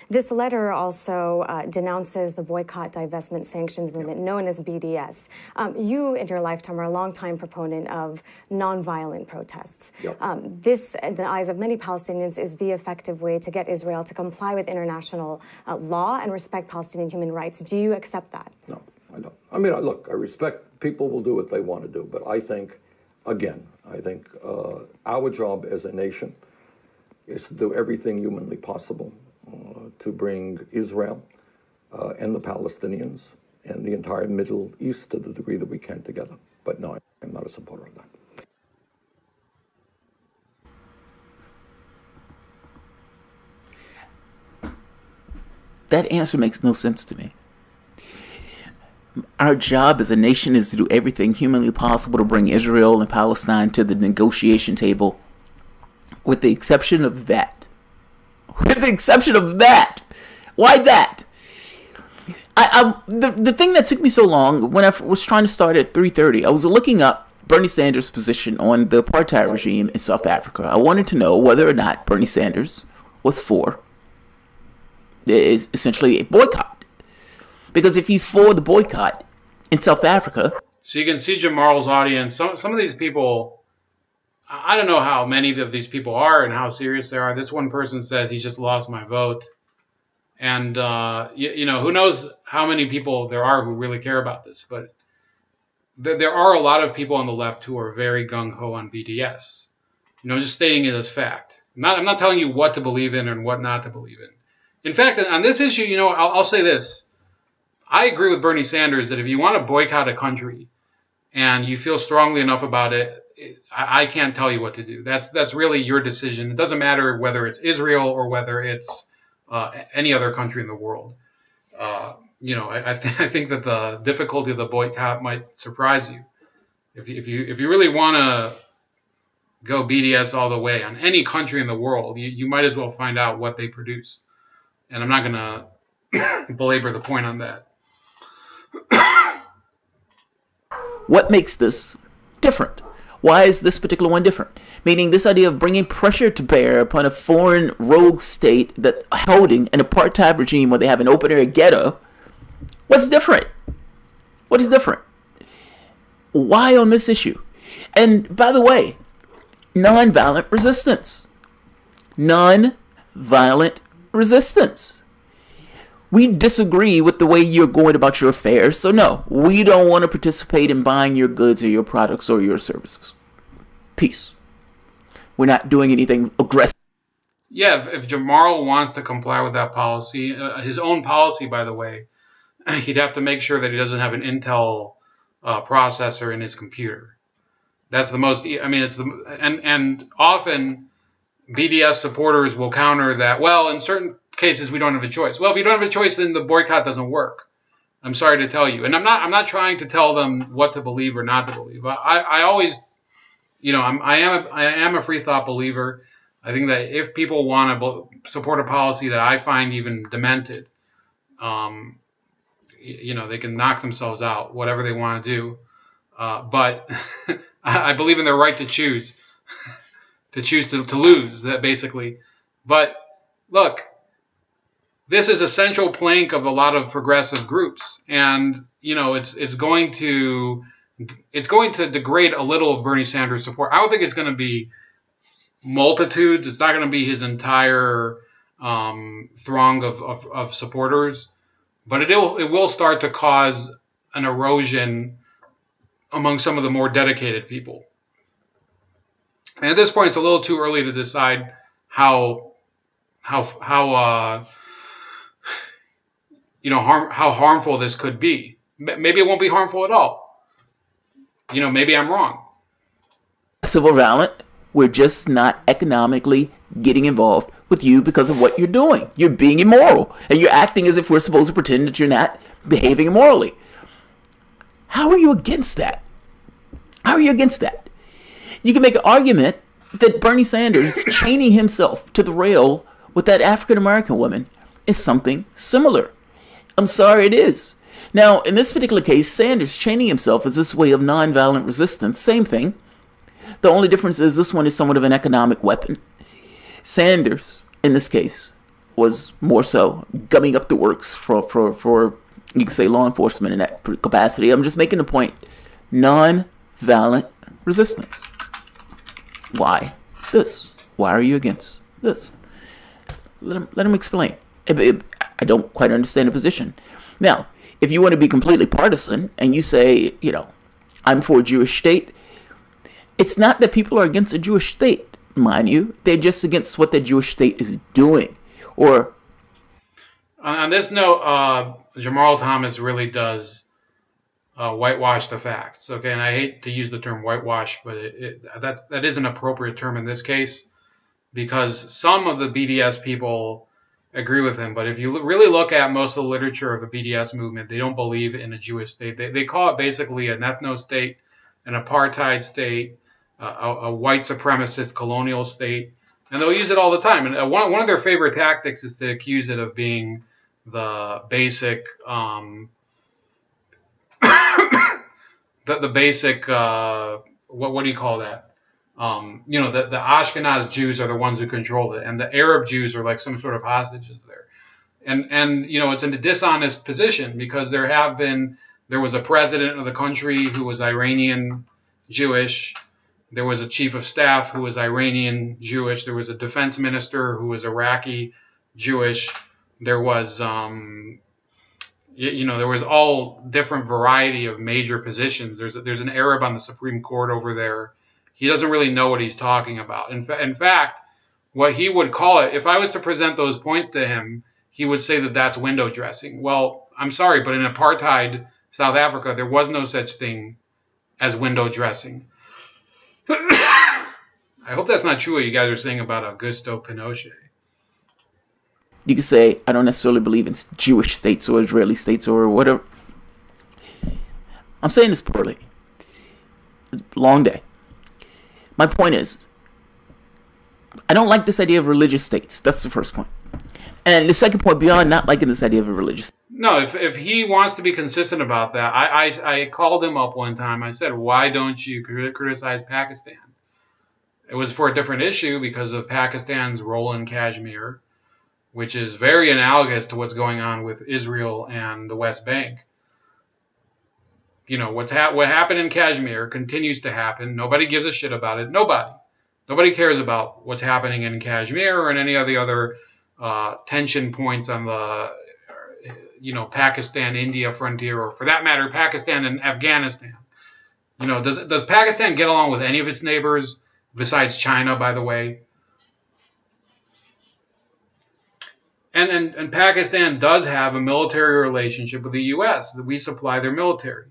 This letter also denounces the boycott, divestment, sanctions movement known as BDS. You, in your lifetime, are a longtime proponent of nonviolent protests. Yep. This, in the eyes of many Palestinians, is the effective way to get Israel to comply with international law and respect Palestinian human rights. Do you accept that? No, I don't. I mean, look, I respect people will do what they want to do, but I think our job as a nation is to do everything humanly possible to bring Israel and the Palestinians and the entire Middle East to the degree that we can together. But no, I'm not a supporter of that. That answer makes no sense to me. Our job as a nation is to do everything humanly possible to bring Israel and Palestine to the negotiation table, with the exception of that. With the exception of that. Why that? The thing that took me so long, when I was trying to start at 3:30, I was looking up Bernie Sanders' position on the apartheid regime in South Africa. I wanted to know whether or not Bernie Sanders was for is essentially a boycott. Because if he's for the boycott in South Africa... So you can see Jamarl's audience. Some of these people, I don't know how many of these people are and how serious they are. This one person says he just lost my vote. And, who knows how many people there are who really care about this. But there are a lot of people on the left who are very gung-ho on BDS. Just stating it as fact. I'm not telling you what to believe in and what not to believe in. In fact, on this issue, I'll say this. I agree with Bernie Sanders that if you want to boycott a country and you feel strongly enough about it, I can't tell you what to do. That's really your decision. It doesn't matter whether it's Israel or whether it's any other country in the world. I think that the difficulty of the boycott might surprise you. If you really want to go BDS all the way on any country in the world, you might as well find out what they produce. And I'm not going to belabor the point on that. What makes this different? Why is this particular one different? Meaning this idea of bringing pressure to bear upon a foreign rogue state that holding an apartheid regime where they have an open-air ghetto. What's different? What is different? Why on this issue? And by the way, nonviolent resistance. Nonviolent resistance. We disagree with the way you're going about your affairs, so no, we don't want to participate in buying your goods or your products or your services. Peace. We're not doing anything aggressive. Yeah, if Jamarl wants to comply with that policy, his own policy, by the way, he'd have to make sure that he doesn't have an Intel processor in his computer. That's the most, and often BDS supporters will counter that, well, in certain cases we don't have a choice. Well, if you don't have a choice, then the boycott doesn't work. I'm sorry to tell you. And I'm not trying to tell them what to believe or not to believe. I always, I am a free thought believer. I think that if people want to support a policy that I find even demented, they can knock themselves out, whatever they want to do. But I believe in their right to choose, to lose, that basically. But look, this is a central plank of a lot of progressive groups, and it's going to degrade a little of Bernie Sanders' support. I don't think it's going to be multitudes. It's not going to be his entire throng of supporters, but it will start to cause an erosion among some of the more dedicated people. And at this point, it's a little too early to decide how harmful this could be. Maybe it won't be harmful at all. Maybe I'm wrong. Civil violent, we're just not economically getting involved with you because of what you're doing. You're being immoral, and you're acting as if we're supposed to pretend that you're not behaving immorally. How are you against that? How are you against that? You can make an argument that Bernie Sanders chaining himself to the rail with that African-American woman is something similar. I'm sorry, it is. Now, in this particular case, Sanders chaining himself is this way of nonviolent resistance. Same thing. The only difference is this one is somewhat of an economic weapon. Sanders, in this case, was more so gumming up the works for you could say law enforcement in that capacity. I'm just making the point. Non-violent resistance. Why this? Why are you against this? Let him explain. I don't quite understand the position. Now, if you want to be completely partisan and you say, I'm for a Jewish state, it's not that people are against a Jewish state, mind you. They're just against what the Jewish state is doing. Or on this note, Jamarl Thomas really does whitewash the facts. Okay, and I hate to use the term whitewash, but that is an appropriate term in this case, because some of the BDS people agree with him. But if you really look at most of the literature of the BDS movement, they don't believe in a Jewish state. They call it basically an ethno-state, an apartheid state, a white supremacist colonial state, and they'll use it all the time. And one of their favorite tactics is to accuse it of being the basic, the basic, what do you call that? The Ashkenaz Jews are the ones who control it, and the Arab Jews are like some sort of hostages there. And it's a dishonest position because there was a president of the country who was Iranian Jewish. There was a chief of staff who was Iranian Jewish. There was a defense minister who was Iraqi Jewish. There was, there was all different variety of major positions. There's an Arab on the Supreme Court over there. He doesn't really know what he's talking about. In fact, what he would call it, if I was to present those points to him, he would say that that's window dressing. Well, I'm sorry, but in apartheid South Africa, there was no such thing as window dressing. I hope that's not true what you guys are saying about Augusto Pinochet. You could say, I don't necessarily believe in Jewish states or Israeli states or whatever. I'm saying this poorly. It's a long day. My point is, I don't like this idea of religious states. That's the first point. And the second point, beyond not liking this idea of a religious state. No, if he wants to be consistent about that, I called him up one time. I said, why don't you criticize Pakistan? It was for a different issue because of Pakistan's role in Kashmir, which is very analogous to what's going on with Israel and the West Bank. What happened in Kashmir continues to happen. Nobody gives a shit about it. Nobody cares about what's happening in Kashmir or in any of the other tension points on the Pakistan-India frontier, or for that matter, Pakistan and Afghanistan. Does Pakistan get along with any of its neighbors besides China, by the way? And Pakistan does have a military relationship with the U.S. that we supply their military.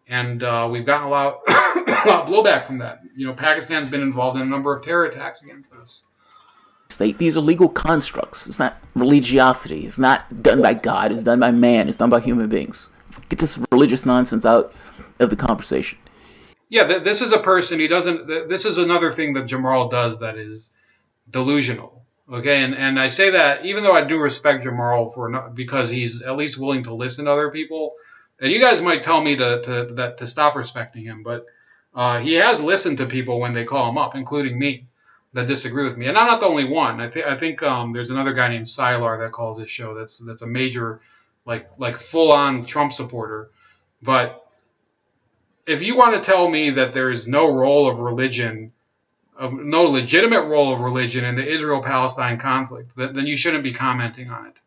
And we've gotten a lot of blowback from that. Pakistan's been involved in a number of terror attacks against us. State. These are legal constructs. It's not religiosity. It's not done by God. It's done by man. It's done by human beings. Get this religious nonsense out of the conversation. Yeah, this is a person. This is another thing that Jamarl does that is delusional. Okay, and I say that even though I do respect Jamarl because he's at least willing to listen to other people. And you guys might tell me to stop respecting him, but he has listened to people when they call him up, including me, that disagree with me. And I'm not the only one. I think there's another guy named Sylar that calls his show. That's a major, like full-on Trump supporter. But if you want to tell me that there is no role of religion, no legitimate role of religion in the Israel-Palestine conflict, then you shouldn't be commenting on it.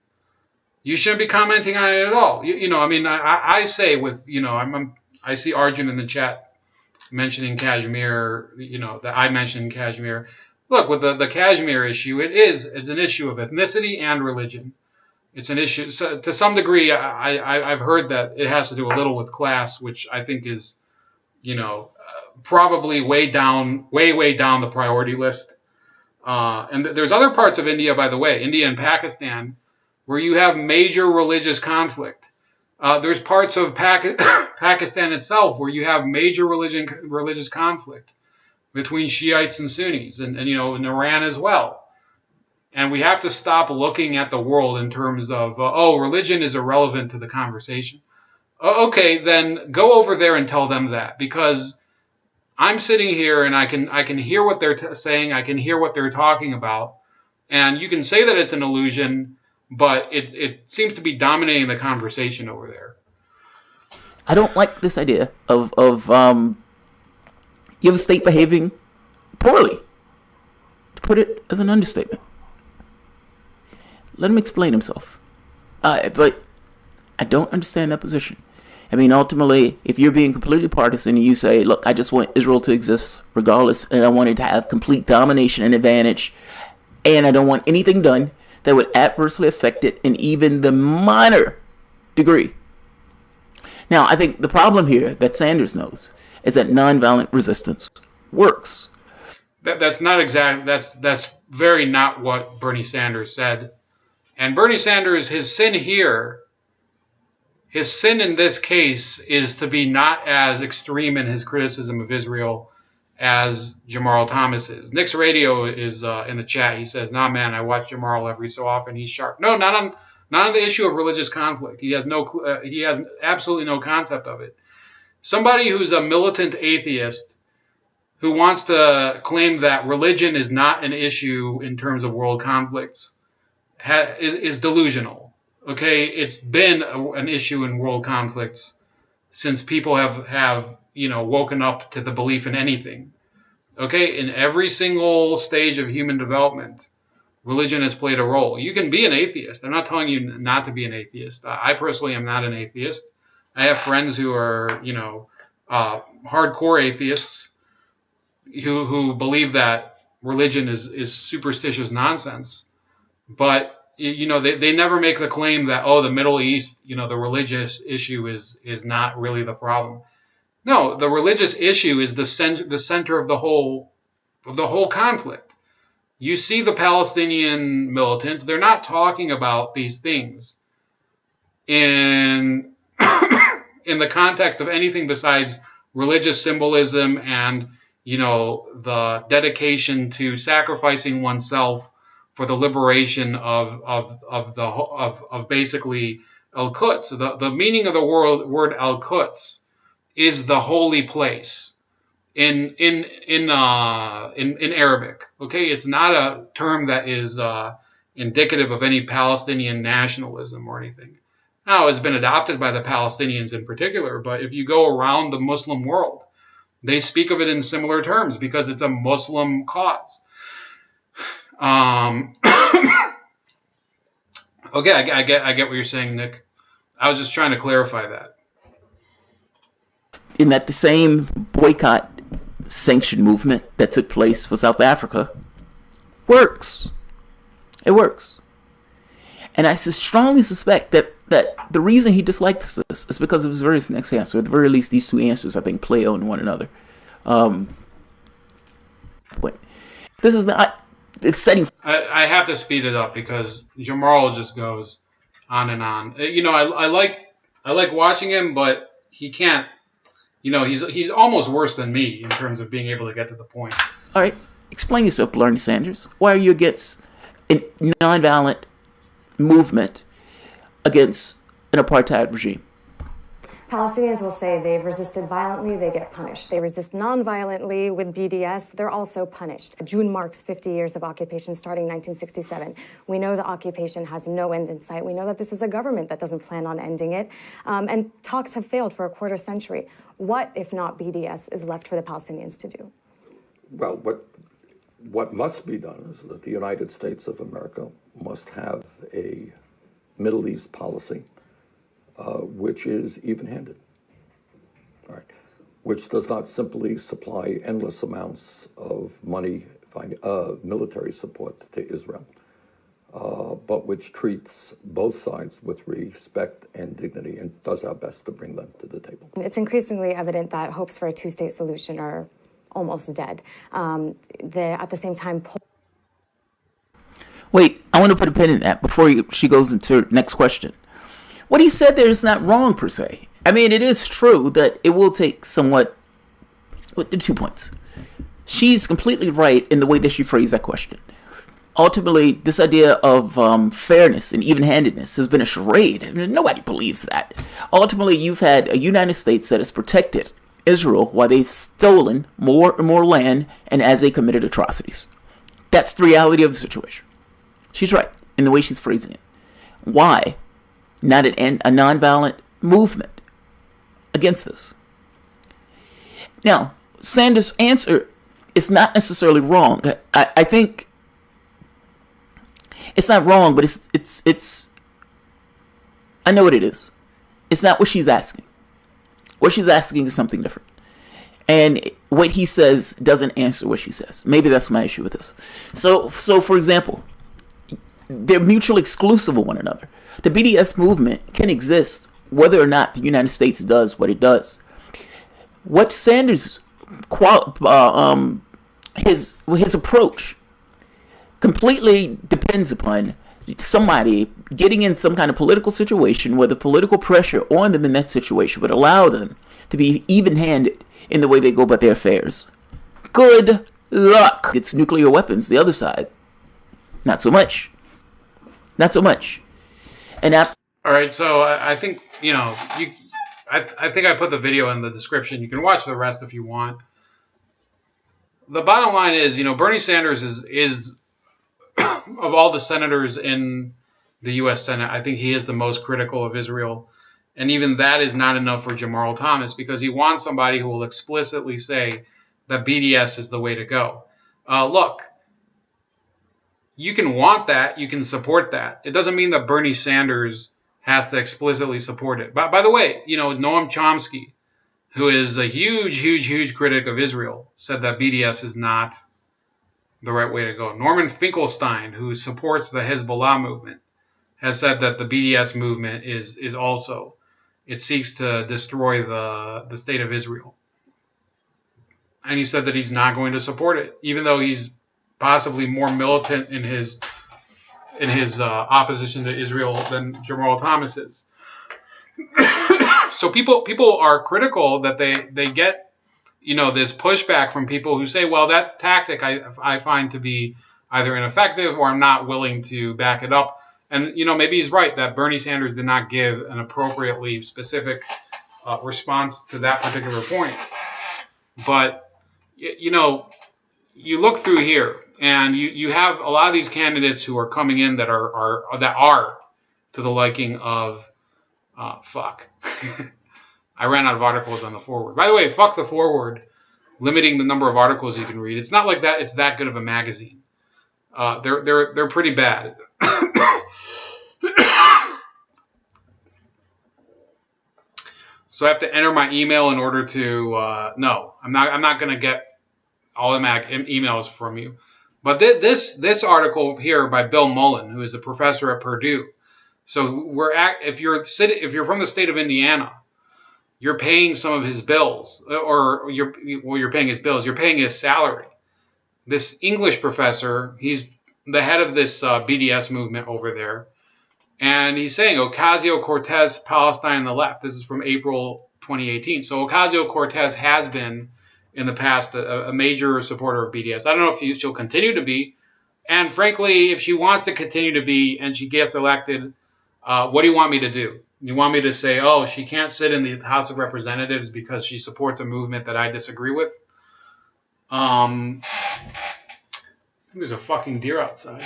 You shouldn't be commenting on it at all. I say with, I see Arjun in the chat mentioning Kashmir, that I mentioned Kashmir. Look, with the Kashmir issue, it's an issue of ethnicity and religion. It's an issue, so to some degree, I've heard that it has to do a little with class, which I think is, probably way down the priority list. And there's other parts of India, by the way, India and Pakistan, where you have major religious conflict. There's parts of Pakistan itself where you have major religious conflict between Shiites and Sunnis, and in Iran as well. And we have to stop looking at the world in terms of, religion is irrelevant to the conversation. Okay, then go over there and tell them that, because I'm sitting here and I can hear what they're saying, I can hear what they're talking about, and you can say that it's an illusion, but it seems to be dominating the conversation over there. I don't like this idea of you have a state behaving poorly, to put it as an understatement. Let him explain himself. But I don't understand that position. I mean, ultimately, if you're being completely partisan and you say, look, I just want Israel to exist regardless, and I want it to have complete domination and advantage, and I don't want anything done that would adversely affect it in even the minor degree. Now, I think the problem here that Sanders knows is that nonviolent resistance works. That's not exact. That's very not what Bernie Sanders said. And Bernie Sanders, his sin in this case is to be not as extreme in his criticism of Israel as Jamarl Thomas is. Nick's Radio is in the chat. He says, "Nah, man, I watch Jamarl every so often. He's sharp." No, not on the issue of religious conflict. He has absolutely no concept of it. Somebody who's a militant atheist who wants to claim that religion is not an issue in terms of world conflicts is delusional. Okay, it's been an issue in world conflicts since people have woken up to the belief in anything. Okay, in every single stage of human development, religion has played a role. You can be an atheist. I'm not telling you not to be an atheist. I personally am not an atheist. I have friends who are, hardcore atheists who believe that religion is superstitious nonsense. But they never make the claim that, the Middle East, the religious issue is not really the problem. No, the religious issue is the center of the whole conflict. You see the Palestinian militants; they're not talking about these things in in the context of anything besides religious symbolism and the dedication to sacrificing oneself for the liberation of basically Al-Quds. The meaning of the word Al-Quds is the holy place in Arabic. Okay, it's not a term that is indicative of any Palestinian nationalism or anything. Now, it's been adopted by the Palestinians in particular, but if you go around the Muslim world, they speak of it in similar terms because it's a Muslim cause. Okay, I get what you're saying, Nick. I was just trying to clarify that. In that the same boycott sanction movement that took place for South Africa works. It works. And I strongly suspect that the reason he dislikes this is because of his various next answer. At the very least, these two answers, I think, play on one another. This is not... It's setting... I have to speed it up because Jamarl just goes on and on. I like watching him, but he can't... he's almost worse than me in terms of being able to get to the point. All right. Explain yourself, Bernie Sanders. Why are you against a nonviolent movement against an apartheid regime? Palestinians will say they've resisted violently, they get punished. They resist non-violently with BDS, they're also punished. June marks 50 years of occupation starting 1967. We know the occupation has no end in sight. We know that this is a government that doesn't plan on ending it. And talks have failed for a quarter century. What, if not BDS, is left for the Palestinians to do? Well, what must be done is that the United States of America must have a Middle East policy which is even-handed, all right, which does not simply supply endless amounts of money, military support to Israel, but which treats both sides with respect and dignity and does our best to bring them to the table. It's increasingly evident that hopes for a two-state solution are almost dead. At the same time... Wait, I want to put a pin in that before she goes into her next question. What he said there is not wrong, per se. I mean, it is true that it will take somewhat... With the 2 points. She's completely right in the way that she phrased that question. Ultimately, this idea of fairness and even-handedness has been a charade. I mean, nobody believes that. Ultimately, you've had a United States that has protected Israel while they've stolen more and more land and as they committed atrocities. That's the reality of the situation. She's right in the way she's phrasing it. Why not a nonviolent movement against this? Now, Sanders' answer is not necessarily wrong. I think it's not wrong, but it's I know what it is. It's not what she's asking. What she's asking is something different. And what he says doesn't answer what she says. Maybe that's my issue with this. So for example, they're mutually exclusive of one another. The BDS movement can exist whether or not the United States does what it does. What Sanders' his approach completely depends upon somebody getting in some kind of political situation where the political pressure on them in that situation would allow them to be even-handed in the way they go about their affairs. Good luck. It's nuclear weapons, the other side. Not so much. Not so much. And all right, so I think, I think I put the video in the description. You can watch the rest if you want. The bottom line is, Bernie Sanders is of all the senators in the U.S. Senate, I think he is the most critical of Israel. And even that is not enough for Jamarl Thomas, because he wants somebody who will explicitly say that BDS is the way to go. Look, you can want that. You can support that. It doesn't mean that Bernie Sanders has to explicitly support it. By the way, Noam Chomsky, who is a huge critic of Israel, said that BDS is not the right way to go. Norman Finkelstein, who supports the Hezbollah movement, has said that the BDS movement is also, it seeks to destroy the state of Israel. And he said that he's not going to support it, even though he's possibly more militant in his opposition to Israel than Jamarl Thomas is. So people are critical that they get this pushback from people who say, well, that tactic I find to be either ineffective or I'm not willing to back it up. And, maybe he's right that Bernie Sanders did not give an appropriately specific response to that particular point. But, you look through here and you have a lot of these candidates who are coming in that are to the liking of, fuck. I ran out of articles on the forward. By the way, fuck the forward, limiting the number of articles you can read. It's not like that. It's that good of a magazine. They're pretty bad. So I have to enter my email in order to. No, I'm not going to get automatic emails from you. But this article here by Bill Mullen, who is a professor at Purdue. So if you're from the state of Indiana, you're paying some of his bills, or you're paying his bills. You're paying his salary. This English professor, he's the head of this BDS movement over there, and he's saying Ocasio-Cortez, Palestine, and the left. This is from April 2018. So Ocasio-Cortez has been in the past a major supporter of BDS. I don't know if she'll continue to be, and frankly, if she wants to continue to be and she gets elected, what do you want me to do? You want me to say, oh, she can't sit in the House of Representatives because she supports a movement that I disagree with? I think there's a fucking deer outside.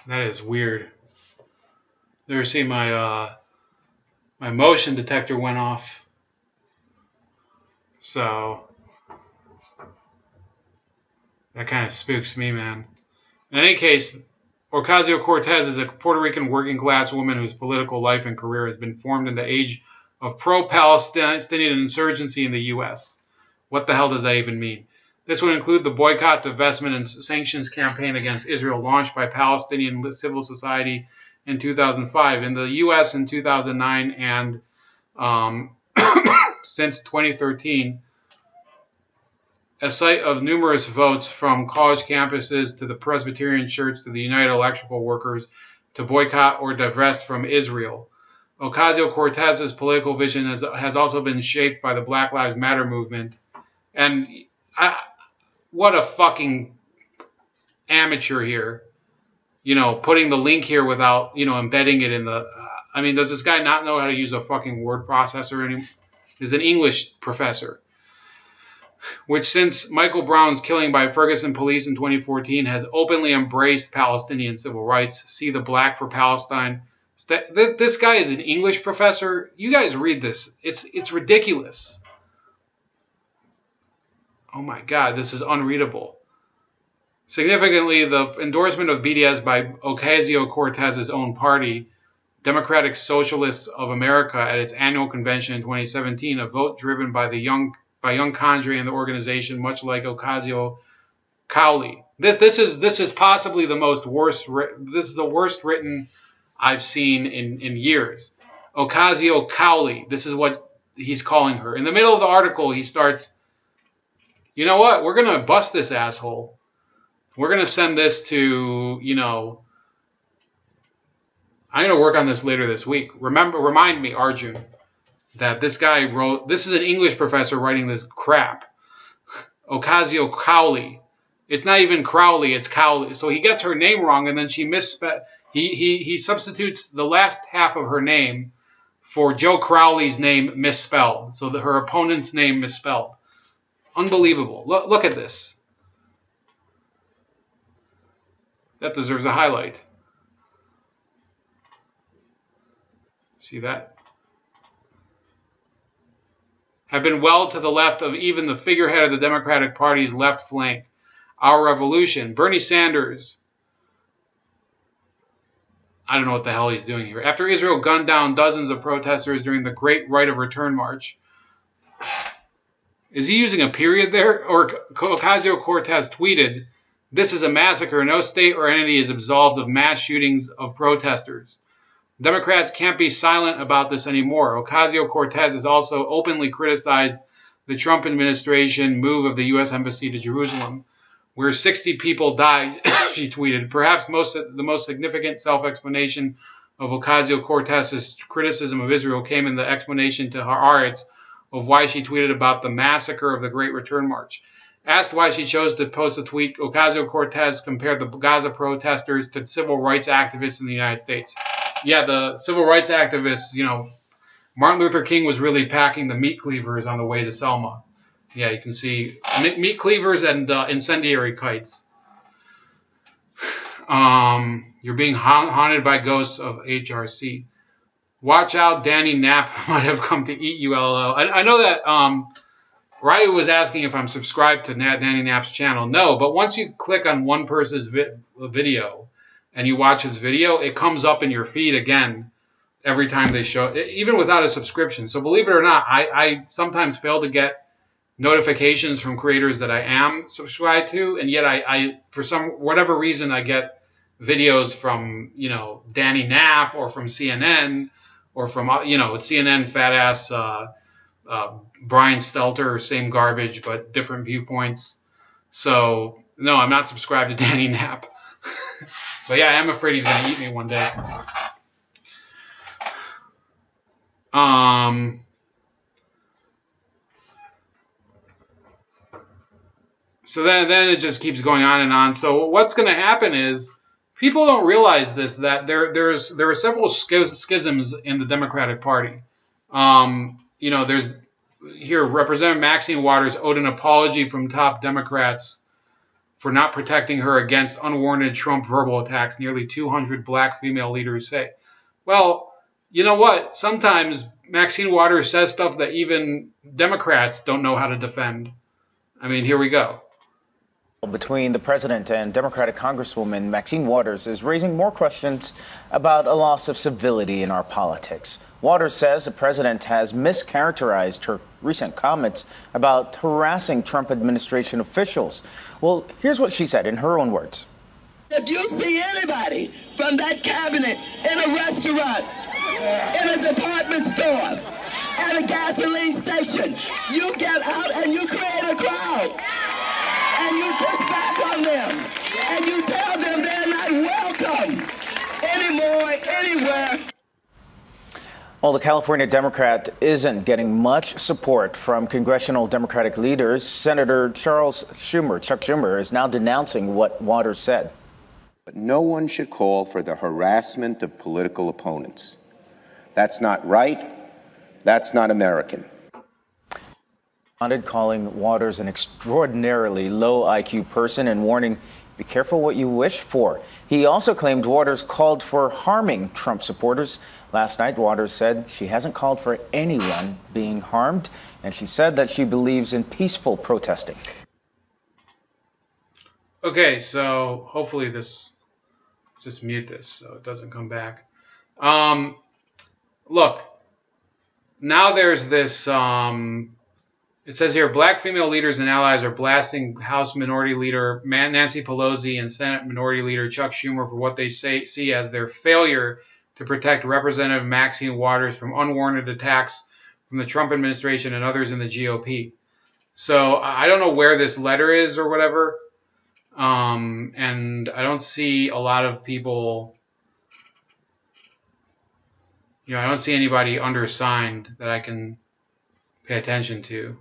That is weird. Never see my motion detector went off. So that kind of spooks me, man. In any case, Ocasio-Cortez is a Puerto Rican working class woman whose political life and career has been formed in the age of pro-Palestinian insurgency in the U.S. What the hell does that even mean? This would include the boycott, divestment, and sanctions campaign against Israel launched by Palestinian civil society in 2005. In the U.S. in 2009 and since 2013, a site of numerous votes from college campuses to the Presbyterian Church to the United Electrical Workers to boycott or divest from Israel. Ocasio-Cortez's political vision has also been shaped by the Black Lives Matter movement. And what a fucking amateur here. Putting the link here without, embedding it in the... does this guy not know how to use a fucking word processor anymore? He's an English professor. Which, since Michael Brown's killing by Ferguson police in 2014, has openly embraced Palestinian civil rights. See the Black for Palestine. This guy is an English professor. You guys read this. It's ridiculous. Oh my God, this is unreadable. Significantly, the endorsement of BDS by Ocasio-Cortez's own party, Democratic Socialists of America, at its annual convention in 2017, a vote driven by young cadre in the organization, much like Ocasio-Cowley. This is possibly the worst written I've seen in years. Ocasio-Cortez, this is what he's calling her. In the middle of the article, he starts, you know what? We're going to bust this asshole. We're going to send this to, I'm going to work on this later this week. Remind me, Arjun, that this guy wrote, this is an English professor writing this crap. Ocasio-Cortez. It's not even Crowley, it's Cowley. So he gets her name wrong, and then she he substitutes the last half of her name for Joe Crowley's name misspelled. So her opponent's name misspelled. Unbelievable. Look at this. That deserves a highlight. See that? Have been well to the left of even the figurehead of the Democratic Party's left flank. Our revolution. Bernie Sanders. I don't know what the hell he's doing here. After Israel gunned down dozens of protesters during the Great Right of Return March. Is he using a period there? Or Ocasio-Cortez tweeted, "This is a massacre. No state or entity is absolved of mass shootings of protesters. Democrats can't be silent about this anymore." Ocasio-Cortez has also openly criticized the Trump administration move of the U.S. Embassy to Jerusalem, where 60 people died, she tweeted. Perhaps the most significant self-explanation of Ocasio-Cortez's criticism of Israel came in the explanation to Haaretz of why she tweeted about the massacre of the Great Return March. Asked why she chose to post the tweet, Ocasio-Cortez compared the Gaza protesters to civil rights activists in the United States. Yeah, the civil rights activists, Martin Luther King was really packing the meat cleavers on the way to Selma. Yeah, you can see meat cleavers and incendiary kites. You're being haunted by ghosts of HRC. Watch out, Danny Knapp might have come to eat you, LOL. I know that Ryu was asking if I'm subscribed to Danny Knapp's channel. No, but once you click on one person's video and you watch his video, it comes up in your feed again every time they show it, even without a subscription. So believe it or not, I sometimes fail to get notifications from creators that I am subscribed to, and yet I for whatever reason I get videos from Danny Knapp or from CNN or from CNN fat ass Brian Stelter, same garbage but different viewpoints. So no, I'm not subscribed to Danny Knapp. But yeah, I am afraid he's gonna eat me one day. So then it just keeps going on and on. So what's going to happen is people don't realize this, that there are several schisms in the Democratic Party. There's here Representative Maxine Waters owed an apology from top Democrats for not protecting her against unwarranted Trump verbal attacks, nearly 200 black female leaders say. Well, you know what? Sometimes Maxine Waters says stuff that even Democrats don't know how to defend. I mean, here we go. Between the president and Democratic Congresswoman Maxine Waters is raising more questions about a loss of civility in our politics. Waters says the president has mischaracterized her recent comments about harassing Trump administration officials. Well, here's what she said in her own words. If you see anybody from that cabinet in a restaurant, in a department store, at a gasoline station, you get out and you create a crowd. And you push back on them. And you tell them they're not welcome anymore, anywhere. Well, the California Democrat isn't getting much support from congressional Democratic leaders. Senator Chuck Schumer, is now denouncing what Waters said. But no one should call for the harassment of political opponents. That's not right. That's not American. Calling Waters an extraordinarily low IQ person and warning, be careful what you wish for. He also claimed Waters called for harming Trump supporters. Last night, Waters said she hasn't called for anyone being harmed, and she said that she believes in peaceful protesting. Okay, so hopefully just mute this so it doesn't come back. Look, now there's this, it says here, black female leaders and allies are blasting House Minority Leader Nancy Pelosi and Senate Minority Leader Chuck Schumer for what they see as their failure to protect Representative Maxine Waters from unwarranted attacks from the Trump administration and others in the GOP. So I don't know where this letter is or whatever. And I don't see a lot of people, I don't see anybody undersigned that I can pay attention to.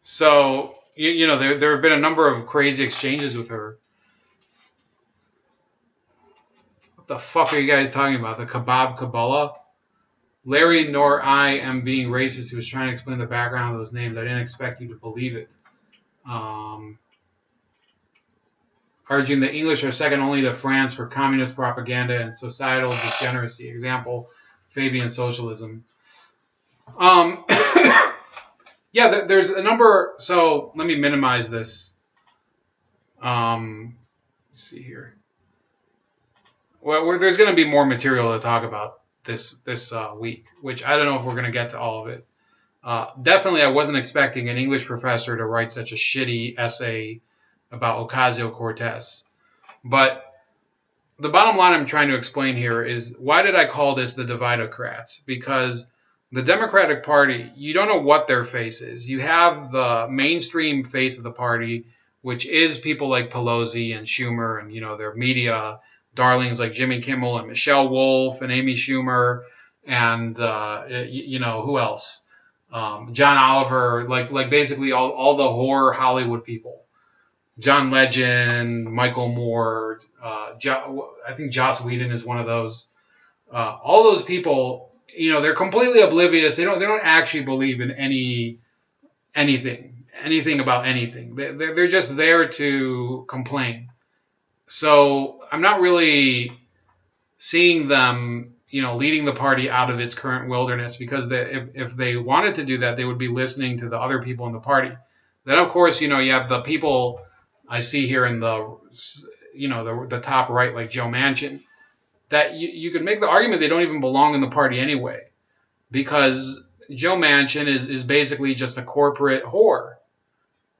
So, there have been a number of crazy exchanges with her. What the fuck are you guys talking about? The Kebab Kabbalah? Larry nor I am being racist. He was trying to explain the background of those names. I didn't expect you to believe it. Arguing that English are second only to France for communist propaganda and societal degeneracy. Example, Fabian socialism. Yeah, there's a number. So let me minimize this. Let's see here. Well, there's going to be more material to talk about this week, which I don't know if we're going to get to all of it. Definitely, I wasn't expecting an English professor to write such a shitty essay about Ocasio-Cortez. But the bottom line I'm trying to explain here is, why did I call this the Dividocrats? Because the Democratic Party, you don't know what their face is. You have the mainstream face of the party, which is people like Pelosi and Schumer and, their media darlings like Jimmy Kimmel and Michelle Wolf and Amy Schumer and, who else? John Oliver, like basically all the whore Hollywood people. John Legend, Michael Moore, I think Joss Whedon is one of those. All those people, they're completely oblivious. They don't actually believe in anything about anything. They're just there to complain. So I'm not really seeing them, leading the party out of its current wilderness, because if they wanted to do that, they would be listening to the other people in the party. Then, of course, you have the people I see here in the top right, like Joe Manchin, that you could make the argument they don't even belong in the party anyway, because Joe Manchin is basically just a corporate whore.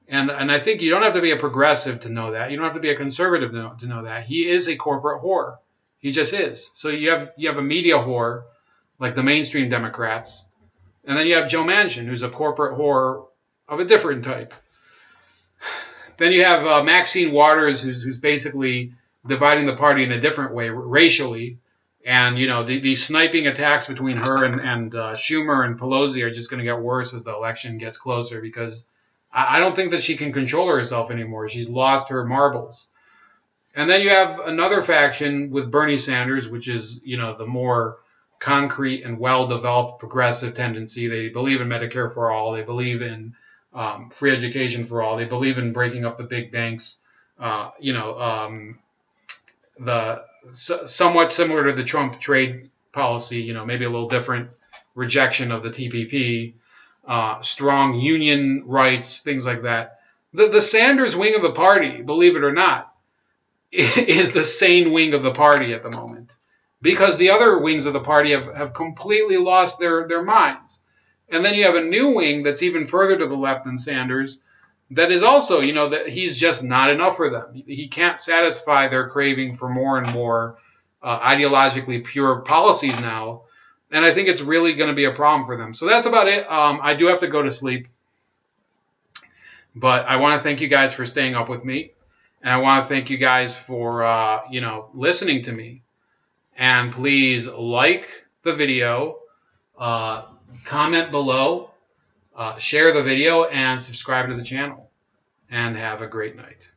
And I think you don't have to be a progressive to know that. You don't have to be a conservative to know that. He is a corporate whore. He just is. So you have a media whore, like the mainstream Democrats, and then you have Joe Manchin, who's a corporate whore of a different type. Then you have Maxine Waters, who's basically dividing the party in a different way, racially. And, the sniping attacks between her and Schumer and Pelosi are just going to get worse as the election gets closer, because I don't think that she can control herself anymore. She's lost her marbles. And then you have another faction with Bernie Sanders, which is, the more concrete and well-developed progressive tendency. They believe in Medicare for all. They believe in free education for all. They believe in breaking up the big banks. Somewhat similar to the Trump trade policy, maybe a little different rejection of the TPP, strong union rights, things like that. The Sanders wing of the party, believe it or not, is the sane wing of the party at the moment, because the other wings of the party have completely lost their minds. And then you have a new wing that's even further to the left than Sanders, that is also, that he's just not enough for them. He can't satisfy their craving for more and more ideologically pure policies now. And I think it's really going to be a problem for them. So that's about it. I do have to go to sleep. But I want to thank you guys for staying up with me. And I want to thank you guys for, listening to me. And please like the video, comment below, share the video, and subscribe to the channel. And have a great night.